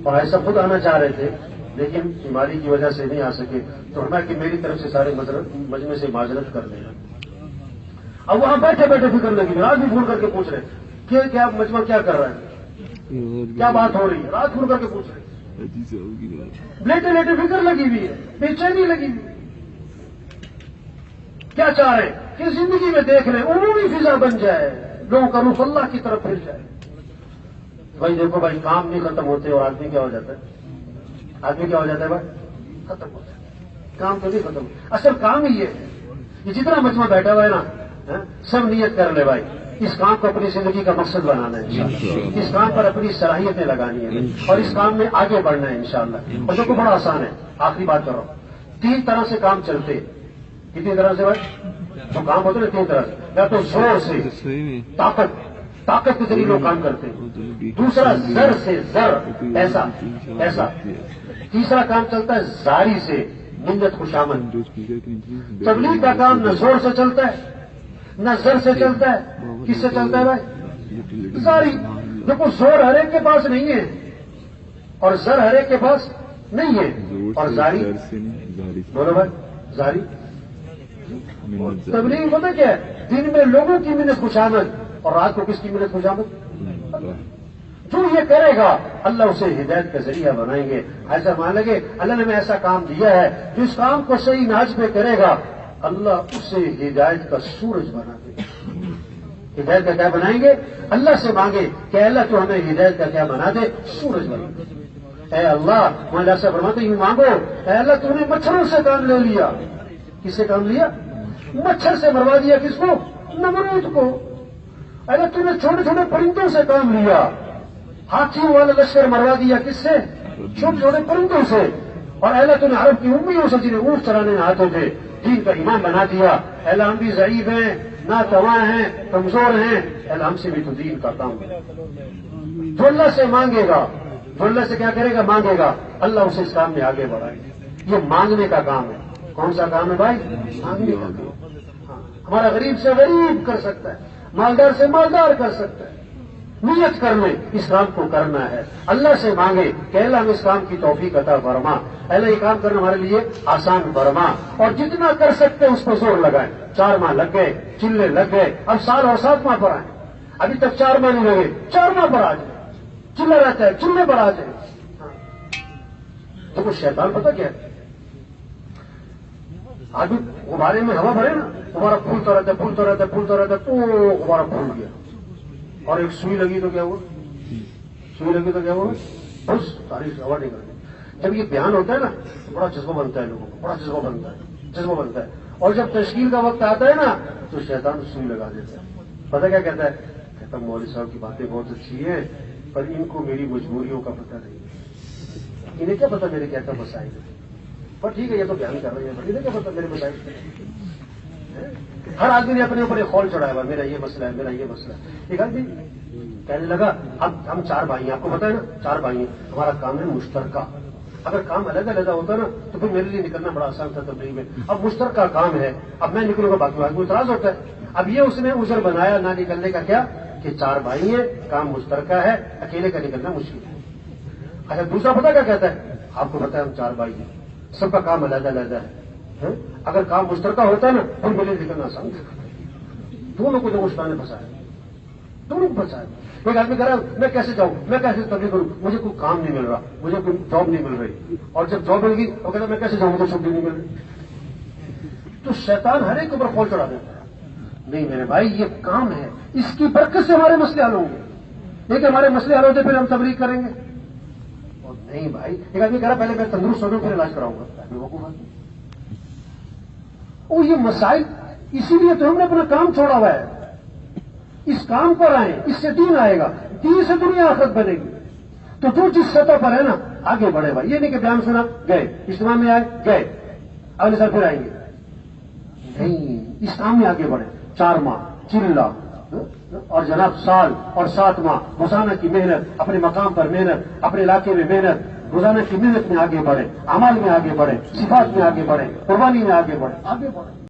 اور ایسا خود آنا چاہ رہے تھے لیکن بیماری کی وجہ سے نہیں آ سکے، تو فرمایا کہ میری طرف سے سارے مجمع سے معذرت کر لینا۔ اب وہاں بیٹھے بیٹھے فکر لگی، رات بھی فون کر کے پوچھ رہے کہ کیا مجمع کیا کر رہا ہے، کیا بات ہو رہی ہے، رات فون کر کے پوچھ رہے، لیٹے لیٹے فکر لگی ہوئی ہے، بے چینی لگی ہوئی، کیا چاہ رہے کہ زندگی میں دیکھ رہے عمومی فضا بن جائے، لوگوں کا رخ اللہ کی طرف پھر جائے۔ بھائی دیکھو بھائی، کام نہیں ختم ہوتے اور آدمی کیا ہو جاتا ہے، آدمی کیا ہو جاتا ہے بھائی، ختم ہو جاتا ہے، کام تو نہیں ختم، اصل کام ہی یہ ہے۔ یہ جتنا مجمع بیٹھا ہوا ہے نا، سب نیت کر لے بھائی، اس کام کو اپنی زندگی کا مقصد بنانا ہے انشاءاللہ، اس کام پر اپنی صلاحیتیں لگانی ہیں اور اس کام میں آگے بڑھنا ہے انشاءاللہ۔ اور جو کو بڑا آسان ہے، آخری بات کر رہا ہوں، 3 طرح سے کام چلتے، کتنی طرح سے بھائی جو کام ہوتے ہیں 3 طرح سے، یا تو زور سے، طاقت کے ذریعے لوگ کام کرتے ہیں، دوسرا زر سے، زر ایسا، تیسرا کام چلتا ہے زاری سے، منت خوشامد۔ تبلیغ کا کام نہ زور سے چلتا ہے نہ زر سے چلتا ہے، کس سے چلتا ہے بھائی، زاری۔ دیکھو زور ہر ایک کے پاس نہیں ہے اور زر ہر ایک کے پاس نہیں ہے، اور زاری، بولو بھائی، زاری تبلیغ پتہ کیا ہے، دن میں لوگوں کی منت خوشامد اور رات کو کس کی منت خوشامد؟ جو یہ کرے گا اللہ اسے ہدایت کا ذریعہ بنائیں گے۔ ایسا مان لگے اللہ نے ہمیں ایسا کام دیا ہے، جو اس کام کو صحیح ناج پہ کرے گا اللہ اسے ہدایت کا سورج بنا دے گا۔ ہدایت کا کیا بنائیں گے؟ اللہ سے مانگے کہ اللہ تو ہمیں ہدایت کا کیا بنا دے، سورج بنا دے۔ اے اللہ، اللہ سے فرماتے یوں مانگو، اے اللہ تو نے مچھروں سے کام لے لیا، کس سے کام لیا؟ مچھر سے مروا دیا، کس کو؟ نمرود کو۔ اللہ تو نے چھوٹے چھوٹے پرندوں سے کام لیا، ہاتھیوں والا لشکر مروا دیا، کس سے؟ چھوٹے چھوٹے پرندوں سے۔ اور اللہ تو نے عرب کی امیوں سے جنہیں اونٹ چلانے آتے تھے دین کا امام بنا دیا۔ اللہ ہم بھی ضعیف ہیں، ناتواں ہیں، کمزور ہیں، اللہ ہم سے بھی تو دین کا کام ہے۔ جو اللہ سے مانگے گا، جو اللہ سے کیا کرے گا، مانگے گا، اللہ اسے اس کام میں آگے بڑھائے گا۔ یہ مانگنے کا کام ہے۔ کون سا کام ہے بھائی؟ مانگنے کا کام۔ ہمارا غریب سے غریب کر سکتا ہے، مالدار سے مالدار کر سکتا ہے۔ نیت کر لیں اس کام کو کرنا ہے، اللہ سے مانگے کہ اللہ ہم اس کام کی توفیق عطا فرما، اللہ یہ کام کرنا ہمارے لیے آسان فرما، اور جتنا کر سکتے اس پر زور لگائیں۔ 4 ماہ لگ گئے، چلے لگ گئے، اب سال اور 7 ماہ پر آئیں، ابھی تک 4 ماہ نہیں لگے، 4 ماہ پر آ جائیں، چلے رہتا ہے، چلے پر آ جائیں۔ دیکھو شیطان پتہ کیا ہے، آدمی غبارے میں ہوا بھرے نا، غبارہ پھولتا رہتا ہے، پھولتا رہتا ہے، پھولتا رہتا ہے، تو غبارہ پھول گیا، اور ایک سوئی لگی تو کیا ہوا، سوئی لگی تو کیا ہوا، بس ساری ہوا نکل گئی۔ جب یہ بیان ہوتا ہے نا تو بڑا جذبہ بنتا ہے لوگوں کو، بڑا جذبہ بنتا ہے، جذبہ بنتا ہے، اور جب تشکیل کا وقت آتا ہے نا تو شیطان سوئی لگا دیتا ہے۔ پتہ کیا کہتا ہے؟ کہتا مولوی صاحب کی باتیں بہت اچھی ہیں پر ان کو میری مجبوریوں کا پتہ نہیں ہے، انہیں کیا پتہ میرے کہتا مسائل ہے، پر ٹھیک ہے یہ تو بیان کر رہے ہیں، انہیں کیا پتہ میرے مسائل۔ ہر آدمی نے اپنے اوپر ایک خول چڑھایا ہوا، میرا یہ مسئلہ ہے، میرا یہ مسئلہ ہے۔ ایک آدمی کہنے لگا ہم 4 بھائی ہیں، آپ کو پتا ہے نا 4 بھائی ہیں، ہمارا کام ہے مشترکہ۔ اگر کام علیحدہ علیحدہ ہوتا نا تو پھر میرے لیے نکلنا بڑا آسان تھا تبلیغ میں، اب مشترکہ کام ہے، اب میں نکلوں گا باقی بھائی کو اعتراض ہوتا ہے۔ اب یہ اس نے عذر بنایا نہ نکلنے کا، کیا کہ 4 بھائی ہیں، کام مشترکہ ہے، اکیلے کا نکلنا مشکل ہے۔ اچھا دوسرا پتہ کیا کہتا ہے؟ آپ کو پتا ہے ہم 4 بھائی ہیں، سب کا کام علیحدہ علیحدہ ہے، اگر کام مشترکہ ہوتا ہے نا پھر میرے لیے نکلنا آسان تھا۔ دونوں کو جو نے پھنسایا، دونوں کو پھنسایا۔ ایک آدمی کہہ رہا ہے میں کیسے جاؤں، میں کیسے تبلیغ کروں، مجھے کوئی کام نہیں مل رہا، مجھے کوئی جاب نہیں مل رہی، اور جب جاب مل گئی وہ کہتا ہے میں کیسے جاؤں، مجھے چھٹی نہیں مل رہی۔ تو شیطان ہر ایک کے اوپر کھول چڑھا دیتا ہے. نہیں میرے بھائی یہ کام ہے, اس کی برکت سے ہمارے مسئلے حل ہوں گے. ایک ہمارے مسئلے حل ہوتے پھر ہم تبلیغ کریں گے. اور نہیں بھائی, ایک آدمی کہہ رہا پہلے میں تندرست ہو جاؤں پھر علاج کراؤں گا. وہ یہ مسائل اسی لیے تو ہم نے اپنا کام چھوڑا ہوا ہے. اس کام پر آئے, اس سے دین آئے گا, دین سے دنیا آخرت بنے گی. تو جو جس سطح پر ہے نا آگے بڑھے بھائی. یہ نہیں کہ بیان سنا گئے, اجتماع میں آئے گئے, اگلے سال پھر آئیں گے. نہیں, اس کام میں آگے بڑھے. 4 ماہ چلہ اور جناب سال اور 7 ماہ روزانہ کی محنت, اپنے مقام پر محنت, اپنے علاقے میں محنت, روزانہ کی محنت میں آگے بڑھے, اعمال میں آگے بڑھے, صفات میں آگے بڑھے, قربانی میں آگے بڑھے.